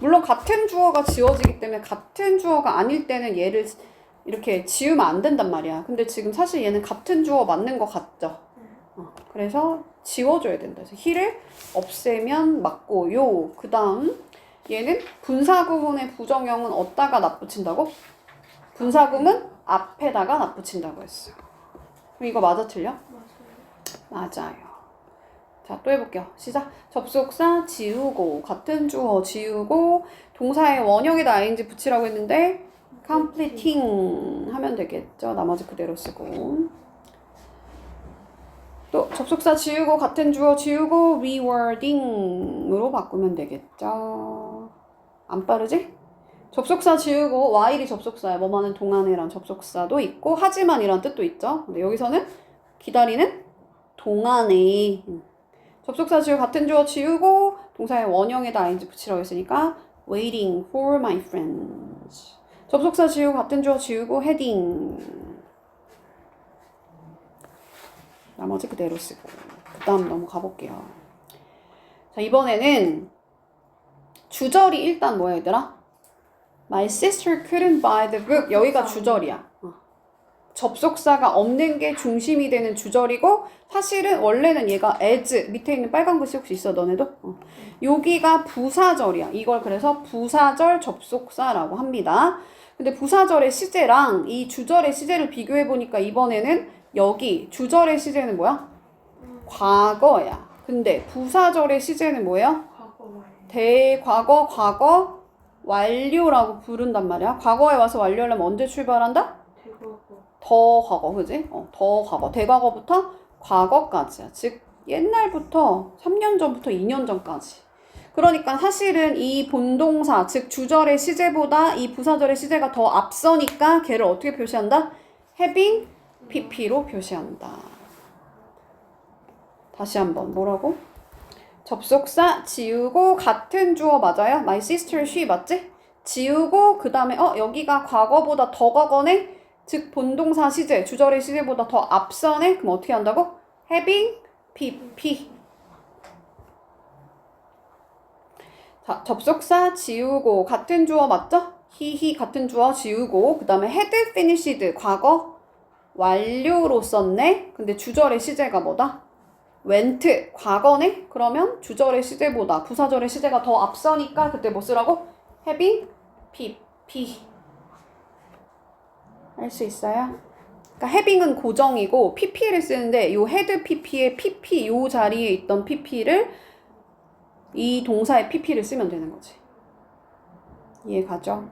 물론 같은 주어가 지워지기 때문에 같은 주어가 아닐 때는 얘를 이렇게 지우면 안 된단 말이야. 근데 지금 사실 얘는 같은 주어 맞는 것 같죠? 그래서 지워줘야 된다. 그래서 he를 없애면 맞고요. 그 다음 얘는 분사구문의 부정형은 어디다가 납붙인다고? 분사구문 앞에다가 납붙인다고 했어요. 그럼 이거 맞아 틀려? 맞아요. 자, 또 해볼게요. 시작. 접속사 지우고 같은 주어 지우고 동사의 원형에다 ing 붙이라고 했는데 completing 하면 되겠죠. 나머지 그대로 쓰고 또 접속사 지우고 같은 주어 지우고 rewording으로 바꾸면 되겠죠. 안 빠르지? 접속사 지우고 while이 접속사야. 뭐뭐는 동안이란 접속사도 있고 하지만이란 뜻도 있죠. 근데 여기서는 기다리는 동안에 접속사 지우고 같은 주어 지우고 동사의 원형에다 ing 붙이라고 했으니까 waiting for my friends. 접속사 지우고 같은 주어 지우고 heading. 나머지 그대로 쓰고 그 다음 넘어가 볼게요. 자, 이번에는 주절이 일단 뭐야 얘들아? My sister couldn't buy the book. 여기가 주절이야. 접속사가 없는 게 중심이 되는 주절이고 사실은 원래는 얘가 as 밑에 있는 빨간 글씨 혹시 있어 너네도? 여기가 부사절이야. 이걸 그래서 부사절 접속사라고 합니다. 근데 부사절의 시제랑 이 주절의 시제를 비교해 보니까 이번에는 여기 주절의 시제는 뭐야? 과거야. 근데 부사절의 시제는 뭐예요? 대과거, 과거, 완료라고 부른단 말이야. 과거에 와서 완료하려면 언제 출발한다? 더 과거, 그지? 더 과거. 대과거부터 과거까지야. 즉, 옛날부터 3년 전부터 2년 전까지. 그러니까 사실은 이 본동사, 즉 주절의 시제보다 이 부사절의 시제가 더 앞서니까 걔를 어떻게 표시한다? having pp로 표시한다. 다시 한번 뭐라고? 접속사 지우고 같은 주어 맞아요? My sister, she 맞지? 지우고 그 다음에 여기가 과거보다 더 과거네? 즉 본동사 시제, 주절의 시제보다 더 앞서네? 그럼 어떻게 한다고? having pp. 자, 접속사 지우고 같은 주어 맞죠? he 같은 주어 지우고 그 다음에 had finished 과거 완료로 썼네? 근데 주절의 시제가 뭐다? went 과거네? 그러면 주절의 시제보다 부사절의 시제가 더 앞서니까 그때 뭐 쓰라고? having pp. 알 수 있어요? 그러니까 having은 고정이고 pp를 쓰는데 요 헤드 pp의 pp 요 자리에 있던 pp를 이 동사의 pp를 쓰면 되는 거지. 이해가죠?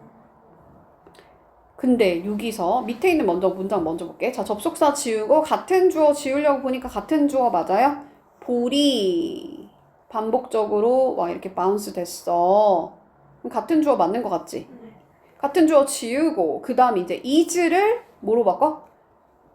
근데 여기서 밑에 있는 문장 먼저 볼게. 자, 접속사 지우고 같은 주어 지우려고 보니까 같은 주어 맞아요? 볼이 반복적으로 막 이렇게 바운스 됐어. 그럼 같은 주어 맞는 거 같지? 네. 같은 주어 지우고 그 다음 이제 is를 뭐로 바꿔?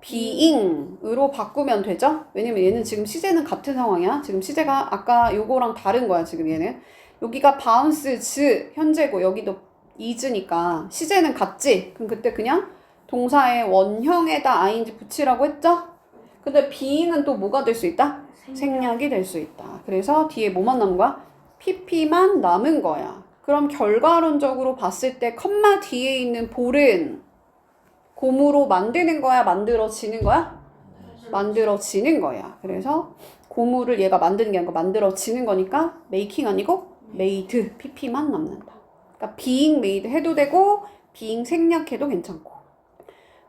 being으로 바꾸면 되죠? 왜냐면 얘는 지금 시제는 같은 상황이야. 지금 시제가 아까 요거랑 다른 거야. 지금 얘는 여기가 bounces 현재고 여기도 is니까 시제는 같지? 그럼 그때 그냥 동사의 원형에다 ing 붙이라고 했죠? 근데 being은 또 뭐가 될 수 있다? 생략이 될 수 있다. 그래서 뒤에 뭐만 남은 거야? pp만 남은 거야. 그럼 결과론적으로 봤을 때 컴마 뒤에 있는 볼은 곰으로 만드는 거야? 만들어지는 거야? 만들어지는 거야. 그래서 고무를 얘가 만드는 게 아니고 만들어지는 거니까 making 아니고 made, pp만 남는다. 그러니까 being made 해도 되고 being 생략해도 괜찮고.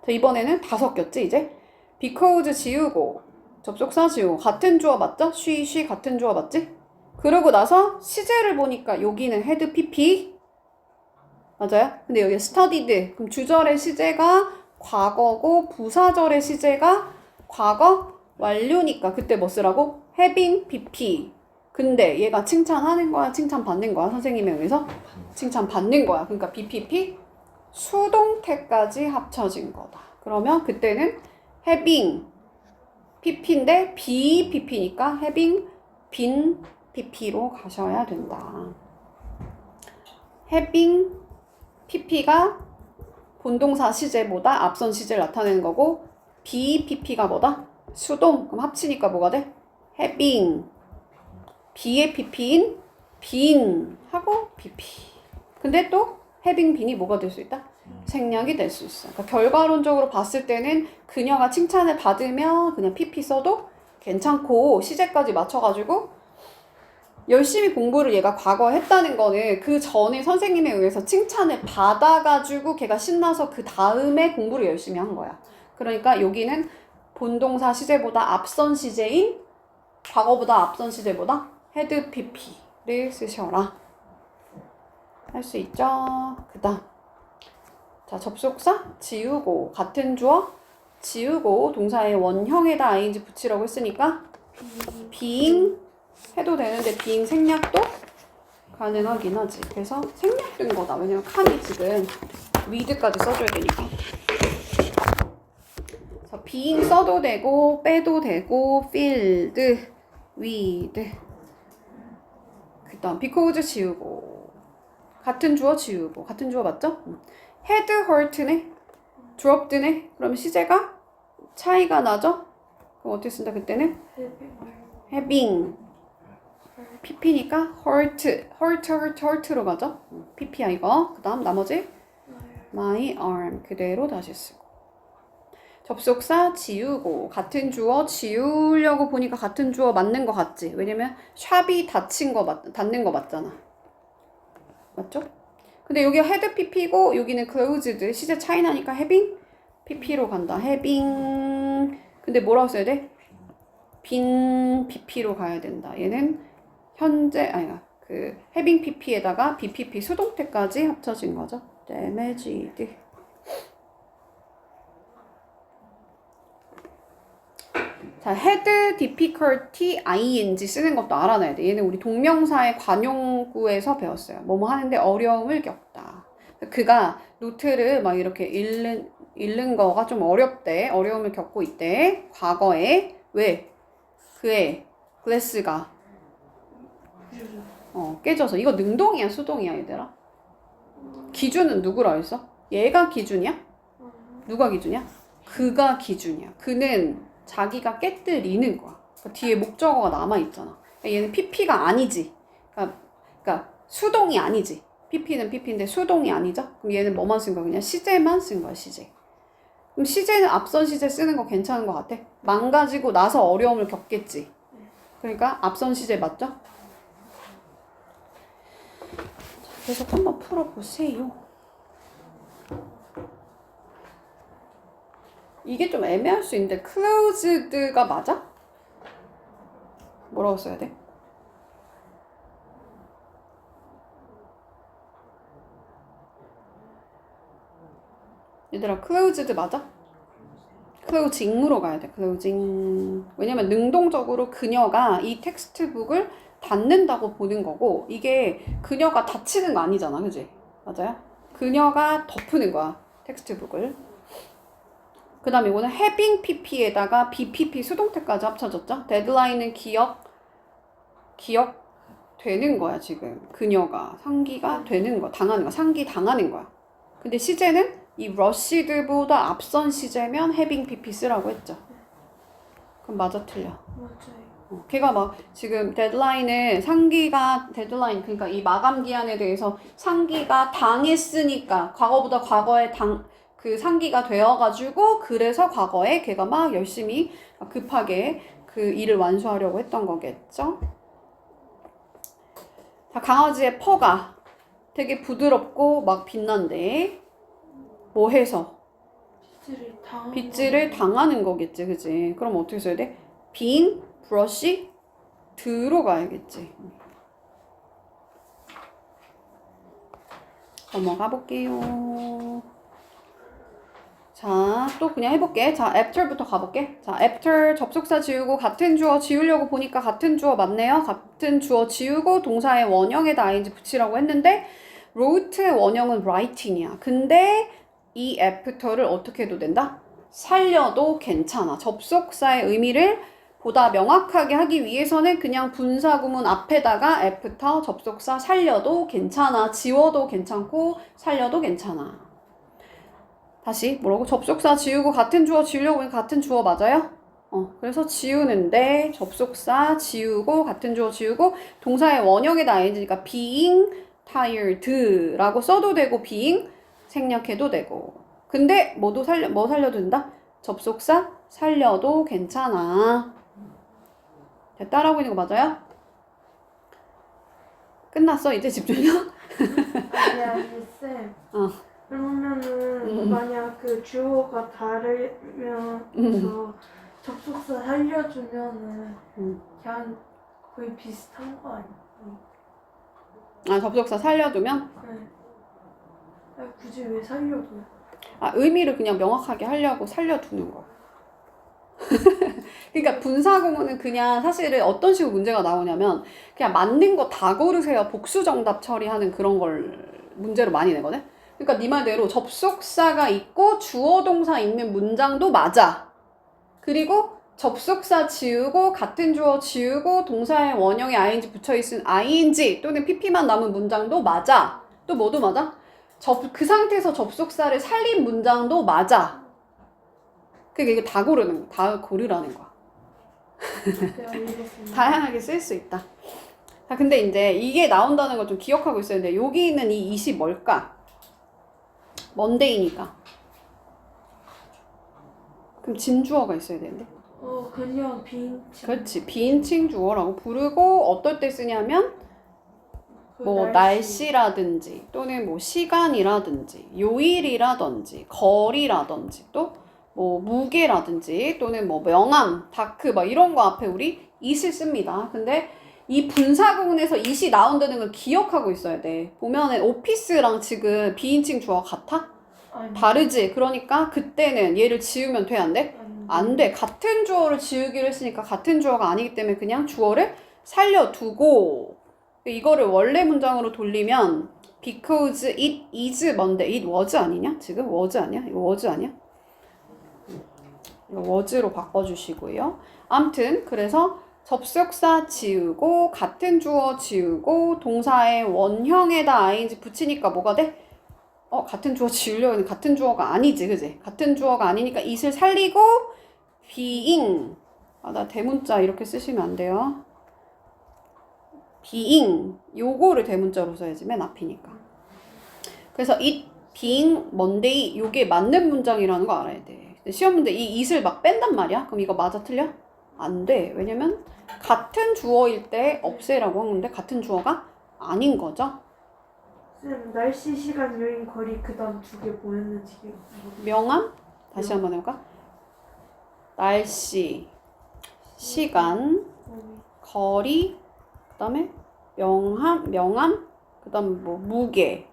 자, 이번에는 다 섞였지 이제? because 지우고 접속사 지우고 같은 주어 맞죠? she 같은 주어 맞지? 그러고 나서 시제를 보니까 여기는 had pp 맞아요? 근데 여기 studied 그럼 주절의 시제가 과거고 부사절의 시제가 과거 완료니까 그때 뭐 쓰라고? having pp. 근데 얘가 칭찬하는 거야? 칭찬받는 거야? 선생님에 의해서? 칭찬받는 거야. 그러니까 bpp 수동태까지 합쳐진 거다. 그러면 그때는 having pp인데 be pp니까 having been pp로 가셔야 된다. having pp가 본동사 시제보다 앞선 시제를 나타내는 거고 be pp가 뭐다? 수동. 그럼 합치니까 뭐가 돼? having be의 pp인 been 하고 pp. 근데 또 having been이 뭐가 될 수 있다? 생략이 될 수 있어. 그러니까 결과론적으로 봤을 때는 그녀가 칭찬을 받으면 그냥 pp 써도 괜찮고 시제까지 맞춰가지고 열심히 공부를 얘가 과거에 했다는 거는 그 전에 선생님에 의해서 칭찬을 받아가지고 걔가 신나서 그 다음에 공부를 열심히 한 거야. 그러니까 여기는 본동사 시제보다 앞선 시제인 과거보다 앞선 시제보다 had pp를 쓰셔라. 할 수 있죠? 그 다음 자, 접속사 지우고 같은 주어 지우고 동사의 원형에다 ing 붙이라고 했으니까 being 해도 되는데 being 생략도 가능하긴 하지. 그래서 생략된 거다. 왜냐면 칸이 지금 with까지 써줘야 되니까. 그래서 being 써도 되고 빼도 되고 filled with 그 다음 because 지우고 같은 주어 지우고 같은 주어 맞죠? had hurt네 dropped네. 그럼 시제가 차이가 나죠? 그럼 어떻게 쓴다 그때는? having pp니까 hurt로 가죠? pp야 이거. 그 다음 나머지 my arm 그대로 다시 쓰고 접속사 지우고 같은 주어 지우려고 보니까 같은 주어 맞는 거 같지? 왜냐면 샵이 닫는 거 맞잖아. 맞죠? 근데 여기가 had pp고 여기는 closed 시제 차이 나니까 having pp로 간다. having 근데 뭐라고 써야 돼? been pp로 가야 된다. 얘는 현재 아니야 그 having pp에다가 bpp 수동태까지 합쳐진 거죠. damaged. 자, had difficulty ing 쓰는 것도 알아놔야 돼. 얘는 우리 동명사의 관용구에서 배웠어요. 뭐뭐 하는데 어려움을 겪다. 그가 노트를 막 이렇게 읽는 거가 좀 어렵대. 어려움을 겪고 있대. 과거에. 왜? 그의 글래스가 깨져서. 이거 능동이야 수동이야 얘들아? 기준은 누구라 했어? 얘가 기준이야? 누가 기준이야? 그가 기준이야. 그는 자기가 깨뜨리는 거야. 그러니까 뒤에 목적어가 남아있잖아. 그러니까 얘는 pp가 아니지. 그러니까 수동이 아니지. pp는 pp인데 수동이 아니죠? 그럼 얘는 뭐만 쓴 거야? 그냥 시제만 쓴 거야, 시제. 그럼 시제는 앞선 시제 쓰는 거 괜찮은 거 같아? 망가지고 나서 어려움을 겪겠지. 그러니까 앞선 시제 맞죠? 자, 계속 한번 풀어보세요. 이게 좀 애매할 수 있는데 closed가 맞아? 뭐라고 써야 돼? 얘들아 closed 맞아? closing으로 가야 돼. closing. 왜냐면 능동적으로 그녀가 이 텍스트북을 닫는다고 보는 거고 이게 그녀가 닫히는 거 아니잖아. 그지? 맞아요? 그녀가 덮는 거야. 텍스트북을. 그 다음에 이거는 having pp에다가 bpp 수동태까지 합쳐졌죠? 데드라인은 기억되는 거야 지금. 그녀가 상기가 되는 거, 당하는 거, 상기 당하는 거야. 근데 시제는 이 rushed보다 앞선 시제면 having pp 쓰라고 했죠. 그럼 맞아 틀려? 맞아요. 걔가 막 지금 데드라인은 상기가 데드라인 그러니까 이 마감 기한에 대해서 상기가 당했으니까 과거보다 과거에 그 상기가 되어가지고 그래서 과거에 걔가 막 열심히 급하게 그 일을 완수하려고 했던 거겠죠. 자, 강아지의 퍼가 되게 부드럽고 막 빛난데 뭐 해서? 빗질을 당하는 거겠지, 그치? 그럼 어떻게 써야 돼? being, brush, 들어가야겠지. 넘어가 볼게요. 자, 또 그냥 해볼게. 자, after부터 가볼게. 자, after 접속사 지우고 같은 주어 지우려고 보니까 같은 주어 맞네요. 같은 주어 지우고 동사의 원형에다 ing 붙이라고 했는데 wrote 원형은 writing이야. 근데 이 after를 어떻게 해도 된다? 살려도 괜찮아. 접속사의 의미를 보다 명확하게 하기 위해서는 그냥 분사구문 앞에다가 after 접속사 살려도 괜찮아. 지워도 괜찮고 살려도 괜찮아. 다시 뭐라고? 접속사 지우고 같은 주어 지우려고 하면 같은 주어 맞아요? 그래서 지우는데 접속사 지우고 같은 주어 지우고 동사의 원형에다 ing니까 being tired라고 써도 되고 being 생략해도 되고. 근데 뭐 살려도 된다? 접속사 살려도 괜찮아. 따라하고 있는 거 맞아요? 끝났어? 이제 집중력? 아니 쌤. 그러면은 만약 그 주어가 다르면 저 접속사 살려주면은 그냥 거의 비슷한 거 아니에요? 아, 접속사 살려두면? 네. 굳이 왜 살려줘요? 아, 의미를 그냥 명확하게 하려고 살려두는 거. 그러니까 분사구문은 그냥 사실은 어떤 식으로 문제가 나오냐면 그냥 맞는 거 다 고르세요. 복수 정답 처리하는 그런 걸 문제로 많이 내거든. 그러니까 네 말대로 접속사가 있고 주어 동사 있는 문장도 맞아. 그리고 접속사 지우고 같은 주어 지우고 동사의 원형에 ing 붙여있은 ing 또는 pp만 남은 문장도 맞아. 또 뭐도 맞아? 그 상태에서 접속사를 살린 문장도 맞아. 그게 이게 다 고르는 거, 다 고르라는 거야. 다양하게 쓸 수 있다. 자, 근데 이제 이게 나온다는 걸 좀 기억하고 있어야 되는데 여기 있는 이 it이 뭘까? 먼데이니까. 그럼 진주어가 있어야 되는데. 그냥 비인칭. 그렇지. 비인칭 주어라고 부르고 어떨 때 쓰냐면 뭐 날씨라든지 또는 뭐 시간이라든지 요일이라든지 거리라든지 또 뭐 무게라든지 또는 뭐 명암, 다크 막 이런 거 앞에 우리 it을 씁니다. 근데 이 분사구문에서 it이 나온다는 걸 기억하고 있어야 돼. 보면은 오피스랑 지금 비인칭 주어 같아? 아니, 다르지? 그러니까 그때는 얘를 지우면 돼? 안 돼? 안 돼. 같은 주어를 지우기로 했으니까 같은 주어가 아니기 때문에 그냥 주어를 살려두고 이거를 원래 문장으로 돌리면 because it is Monday. it was 아니냐? 지금 was 아니야? 이거 was 아니야? 이거 was로 바꿔주시고요. 암튼 그래서 접속사 지우고 같은 주어 지우고 동사의 원형에다 ing 붙이니까 뭐가 돼? 같은 주어 지우려고 했는데 같은 주어가 아니지, 그지? 같은 주어가 아니니까 it을 살리고 being. 나 대문자 이렇게 쓰시면 안 돼요. being. 요거를 대문자로 써야지, 맨 앞이니까. 그래서 it being Monday 요게 맞는 문장이라는 거 알아야 돼. 시험 문제 이 it을 막 뺀단 말이야? 그럼 이거 맞아 틀려? 안 돼. 왜냐면 같은 주어일 때 없애라고 한 건데 같은 주어가 아닌 거죠. 쌤, 날씨, 시간, 요인, 거리 그 다음 두 개 뭐였는지 명암? 다시 한번 해볼까? 날씨, 시간, 거리, 그 다음에 명암, 그 다음에 뭐 무게,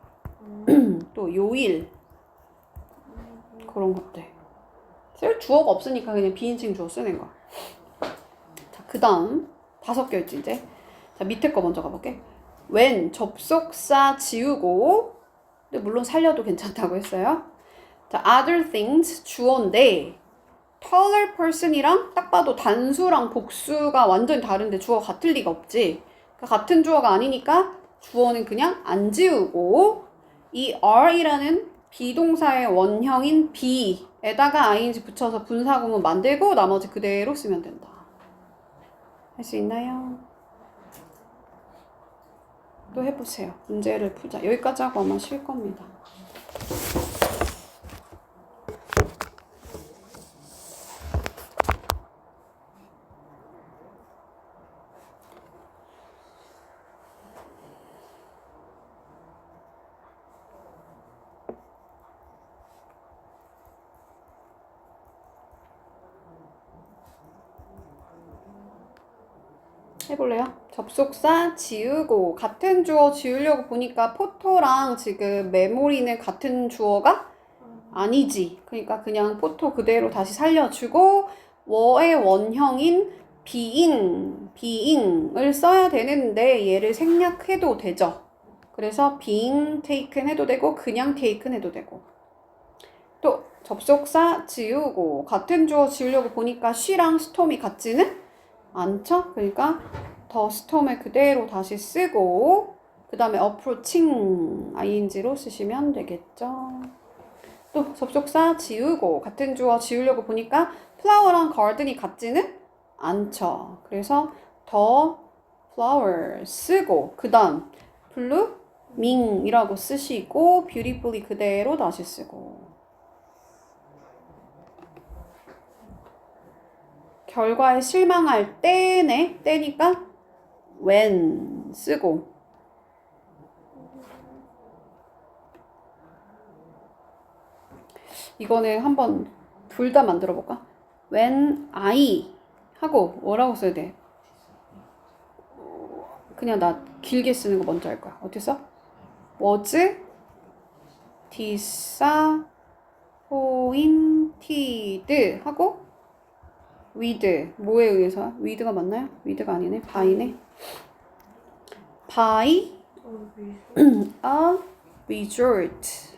또 요일, 그런 것들. 쓸 주어가 없으니까 그냥 비인칭 주어 쓰는 거야. 자, 그 다음 5개였지 이제. 자, 밑에 거 먼저 가볼게. when 접속사 지우고, 근데 물론 살려도 괜찮다고 했어요. 자, other things 주어인데 taller person이랑 딱 봐도 단수랑 복수가 완전히 다른데 주어 같을 리가 없지. 그러니까 같은 주어가 아니니까 주어는 그냥 안 지우고 이 are이라는 비동사의 원형인 be에다가 ing 붙여서 분사구문 만들고 나머지 그대로 쓰면 된다. 할 수 있나요? 또 해보세요. 문제를 푸자. 여기까지 하고 아마 쉴 겁니다. 해볼래요? 접속사 지우고 같은 주어 지우려고 보니까 포토랑 지금 메모리는 같은 주어가 아니지. 그러니까 그냥 포토 그대로 다시 살려주고 워의 원형인 being을 써야 되는데 얘를 생략해도 되죠. 그래서 being taken 해도 되고 그냥 taken 해도 되고. 또 접속사 지우고 같은 주어 지우려고 보니까 she랑 storm이 같지는 않죠? 그러니까 더 스톰을 그대로 다시 쓰고 그 다음에 approaching ing로 쓰시면 되겠죠. 또 접속사 지우고 같은 주어 지우려고 보니까 flower랑 garden이 같지는 않죠. 그래서 더 flower 쓰고 그 다음 blooming이라고 쓰시고 beautifully 그대로 다시 쓰고 결과에 실망할 때네. 때니까 when 쓰고 이거는 한번 둘 다 만들어 볼까? when I 하고 뭐라고 써야 돼? 그냥 나 길게 쓰는 거 먼저 할 거야. 어떻게 써? was disappointed 하고 with 뭐에 의해서? with가 맞나요? with가 아니네. by네. by a result.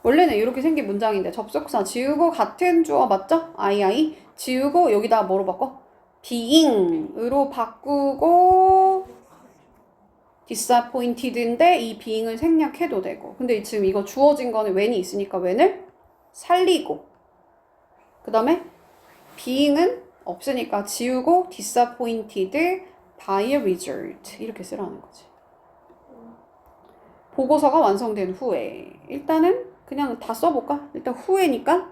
원래는 이렇게 생긴 문장인데 접속사 지우고 같은 주어 맞죠? I 지우고 여기다 뭐로 바꿔? being으로 바꾸고 disappointed인데 이 being을 생략해도 되고 근데 지금 이거 주어진 거는 when이 있으니까 when을 살리고 그 다음에 being은 없으니까 지우고 disappointed by a result 이렇게 쓰라는 거지. 보고서가 완성된 후에 일단은 그냥 다 써볼까? 일단 후에니까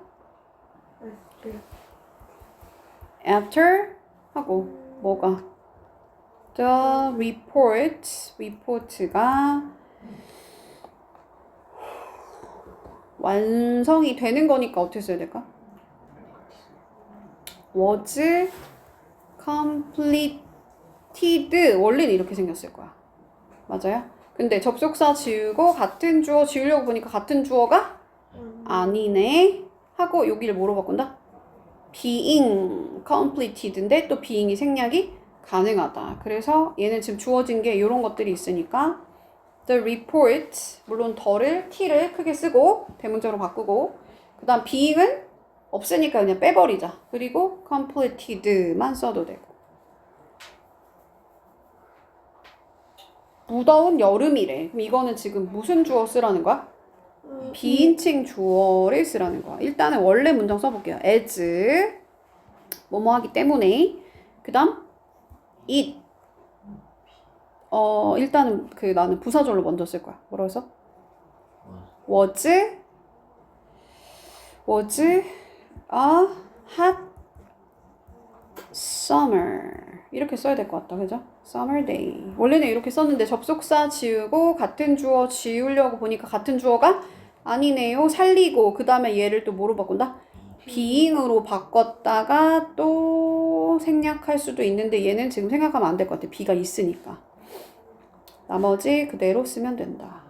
after 하고 뭐가 the report가 완성이 되는 거니까 어떻게 써야 될까? was completed 원래는 이렇게 생겼을 거야. 맞아요? 근데 접속사 지우고 같은 주어 지우려고 보니까 같은 주어가 아니네 하고 여기를 뭐로 바꾼다? being completed인데 또 being이 생략이 가능하다. 그래서 얘는 지금 주어진 게 이런 것들이 있으니까 the report 물론 더를 t를 크게 쓰고 대문자로 바꾸고 그 다음 being은 없으니까 그냥 빼버리자. 그리고 completed만 써도 되고 무더운 여름이래. 그럼 이거는 지금 무슨 주어 쓰라는 거야? 비인칭 주어를 쓰라는 거야. 일단은 원래 문장 써볼게요. as 뭐뭐 하기 때문에 그 다음 it 일단은 나는 부사절로 먼저 쓸 거야. 뭐라고 했어? was a hot summer 이렇게 써야 될 것 같다. 그죠? summer day 원래는 이렇게 썼는데 접속사 지우고 같은 주어 지우려고 보니까 같은 주어가 아니네요. 살리고 그 다음에 얘를 또 뭐로 바꾼다? being으로 바꿨다가 또 생략할 수도 있는데 얘는 지금 생각하면 안 될 것 같아. be가 있으니까. 나머지 그대로 쓰면 된다.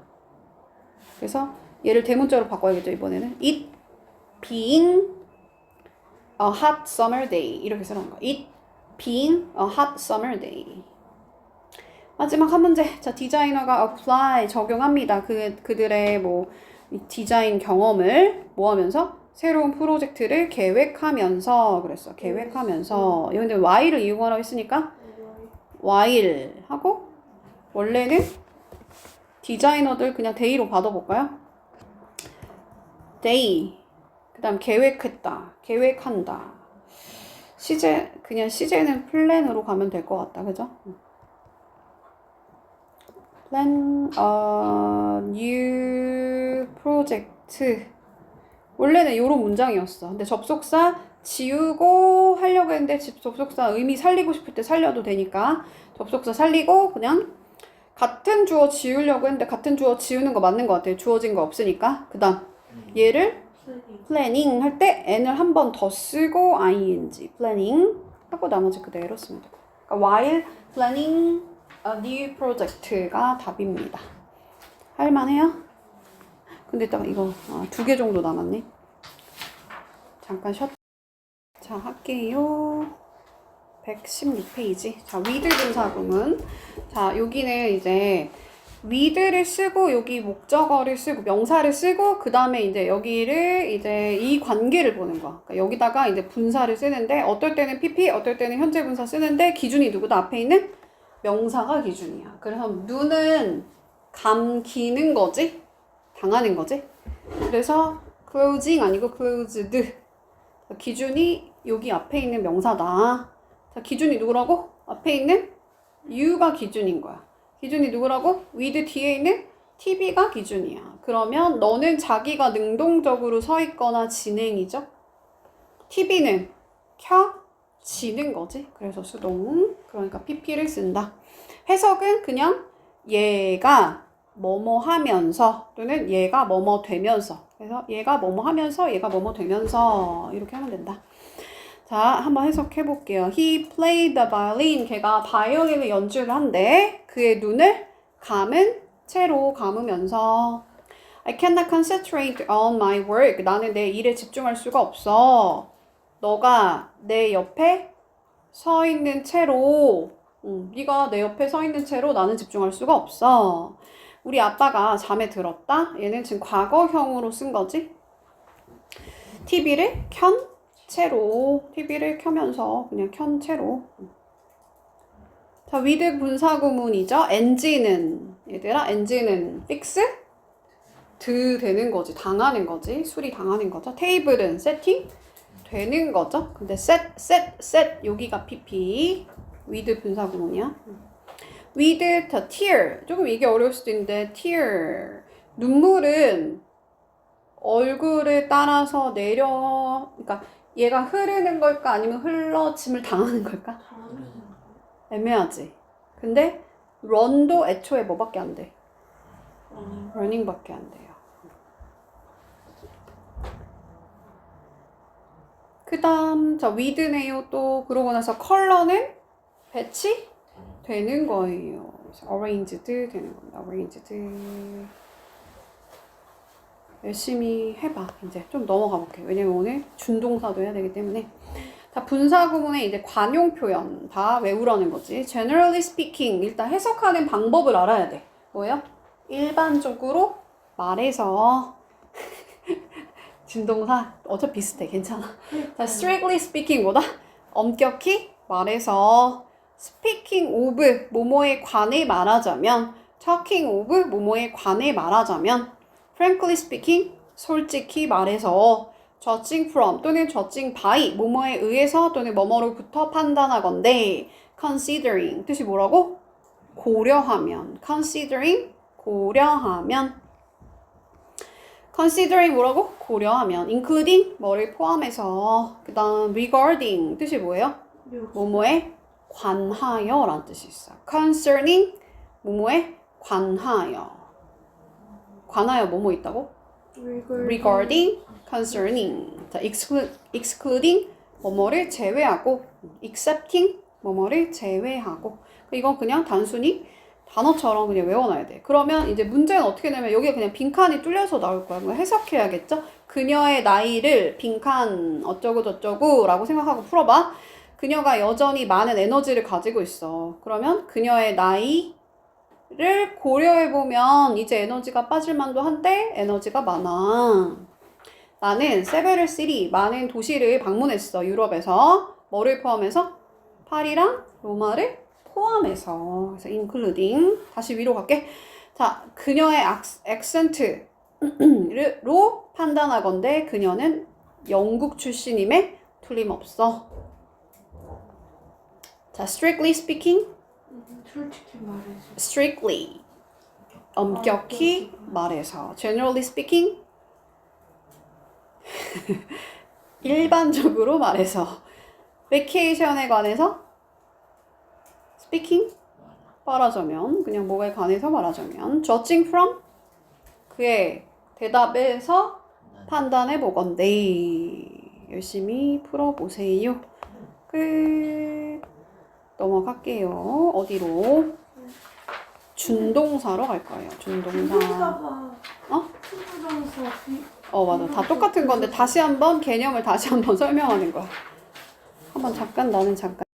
그래서 얘를 대문자로 바꿔야겠죠, 이번에는. It being a hot summer day. 이렇게 쓰는 거야. It being a hot summer day. 마지막 한 문제. 자, 디자이너가 apply, 적용합니다. 그들의 뭐 디자인 경험을 뭐 하면서? 새로운 프로젝트를 계획하면서 그랬어. 계획하면서. 근데 while을 이용하라고 했으니까 while 하고 원래는 디자이너들 그냥 day로 받아볼까요? day. 그 다음 계획했다. 계획한다. 그냥 시제는 플랜으로 가면 될 것 같다. 그죠? plan a new project. 원래는 이런 문장이었어. 근데 접속사 지우고 하려고 했는데 접속사 의미 살리고 싶을 때 살려도 되니까 접속사 살리고 그냥 같은 주어 지우려고 했는데 같은 주어 지우는 거 맞는 것 같아요. 주어진 거 없으니까. 그 다음 얘를 planning 할 때 n을 한 번 더 쓰고 ing planning 하고 나머지 그대로 쓰면 돼요. 그러니까 while planning a new project가 답입니다. 할만해요? 근데 이따가 이거 2개 정도 남았네. 잠깐 쉬었다. 자, 할게요. 116페이지. 자, with 분사구문. 자, 여기는 이제 with를 쓰고 여기 목적어를 쓰고 명사를 쓰고 그 다음에 이제 여기를 이제 이 관계를 보는 거야. 그러니까 여기다가 이제 분사를 쓰는데 어떨 때는 PP, 어떨 때는 현재 분사 쓰는데 기준이 누구다? 앞에 있는 명사가 기준이야. 그래서 눈은 감기는 거지? 당하는 거지? 그래서 closing 아니고 closed. 기준이 여기 앞에 있는 명사다. 자, 기준이 누구라고? 앞에 있는 you가 기준인 거야. 기준이 누구라고? with 뒤에 있는 TV가 기준이야. 그러면 너는 자기가 능동적으로 서 있거나 진행이죠? TV는 켜지는 거지. 그래서 수동. 그러니까 PP를 쓴다. 해석은 그냥 얘가 뭐뭐 하면서 또는 얘가 뭐뭐 되면서. 그래서 얘가 뭐뭐 하면서 얘가 뭐뭐 되면서 이렇게 하면 된다. 자, 한번 해석해 볼게요. He played the violin. 걔가 바이올린을 연주를 한대. 그의 눈을 감은 채로 감으면서 I cannot concentrate on my work. 나는 내 일에 집중할 수가 없어. 너가 내 옆에 서 있는 채로 네가 내 옆에 서 있는 채로 나는 집중할 수가 없어. 우리 아빠가 잠에 들었다. 얘는 지금 과거형으로 쓴 거지. TV를 켠 채로 TV를 켜면서 그냥 켠 채로. 자, with 분사구문이죠. NG는 얘들아 엔진은 fix 되는 거지. 당하는 거지. 수리 당하는 거죠. 테이블은 세팅 되는 거죠. 근데 set 여기가 PP with 분사구문이야. with the tear 조금 이게 어려울 수도 있는데 tear 눈물은 얼굴을 따라서 그러니까 얘가 흐르는 걸까 아니면 흘러짐을 당하는 걸까? 애매하지. 근데 run도 애초에 뭐밖에 안 돼? running밖에 안 돼요. 그 다음 자 with네요. 또 그러고 나서 컬러는 배치 되는 거예요. arranged 되는 겁니다. arranged. 열심히 해봐. 이제 좀 넘어가 볼게요. 왜냐면 오늘 준동사도 해야 되기 때문에. 자, 분사 구문에 이제 관용 표현 다 외우라는 거지. generally speaking 일단 해석하는 방법을 알아야 돼. 뭐예요? 일반적으로 말해서 준동사 어차피 비슷해. 괜찮아. 자, strictly speaking보다 엄격히 말해서 speaking of 뭐뭐에 관해 말하자면 talking of 뭐뭐에 관해 말하자면 frankly speaking 솔직히 말해서 judging from 또는 judging by 뭐뭐에 의해서 또는 뭐뭐로부터 판단하건대 considering 뜻이 뭐라고? 고려하면 considering 고려하면 considering 뭐라고? 고려하면 including 뭐를 포함해서 그 다음 regarding 뜻이 뭐예요? 뭐뭐에 관하여 라는 뜻이 있어. concerning 뭐뭐에 관하여 뭐뭐 있다고? regarding concerning. 자, excluding 뭐뭐를 제외하고, excepting 뭐뭐를 제외하고. 이건 그냥 단순히 단어처럼 그냥 외워놔야 돼. 그러면 이제 문제는 어떻게 되면 여기에 그냥 빈칸이 뚫려서 나올 거야. 뭐 해석해야겠죠? 그녀의 나이를 빈칸 어쩌고 저쩌고 라고 생각하고 풀어봐. 그녀가 여전히 많은 에너지를 가지고 있어. 그러면 그녀의 나이를 고려해보면 이제 에너지가 빠질 만도 한데 에너지가 많아. 나는 several city, 많은 도시를 방문했어. 유럽에서. 뭐를 포함해서? 파리랑 로마를 포함해서. 그래서 including. 다시 위로 갈게. 자, 그녀의 액센트로 판단하건대 그녀는 영국 출신임에 틀림없어. 자, strictly speaking. 솔직히 말해서. strictly. 엄격히 말해서. generally speaking. 일반적으로 말해서. vacation에 관해서 speaking 말하자면 그냥 뭐에 관해서 말하자면 judging from 그의 대답에서 판단해 보건대. 열심히 풀어보세요. 끝. 넘어갈게요. 어디로? 준동사로 갈 거예요. 준동사. 부동사가 어? 부동사 맞아. 다 똑같은 건데 다시 한번 개념을 다시 한번 설명하는 거야. 한번 잠깐 나는 잠깐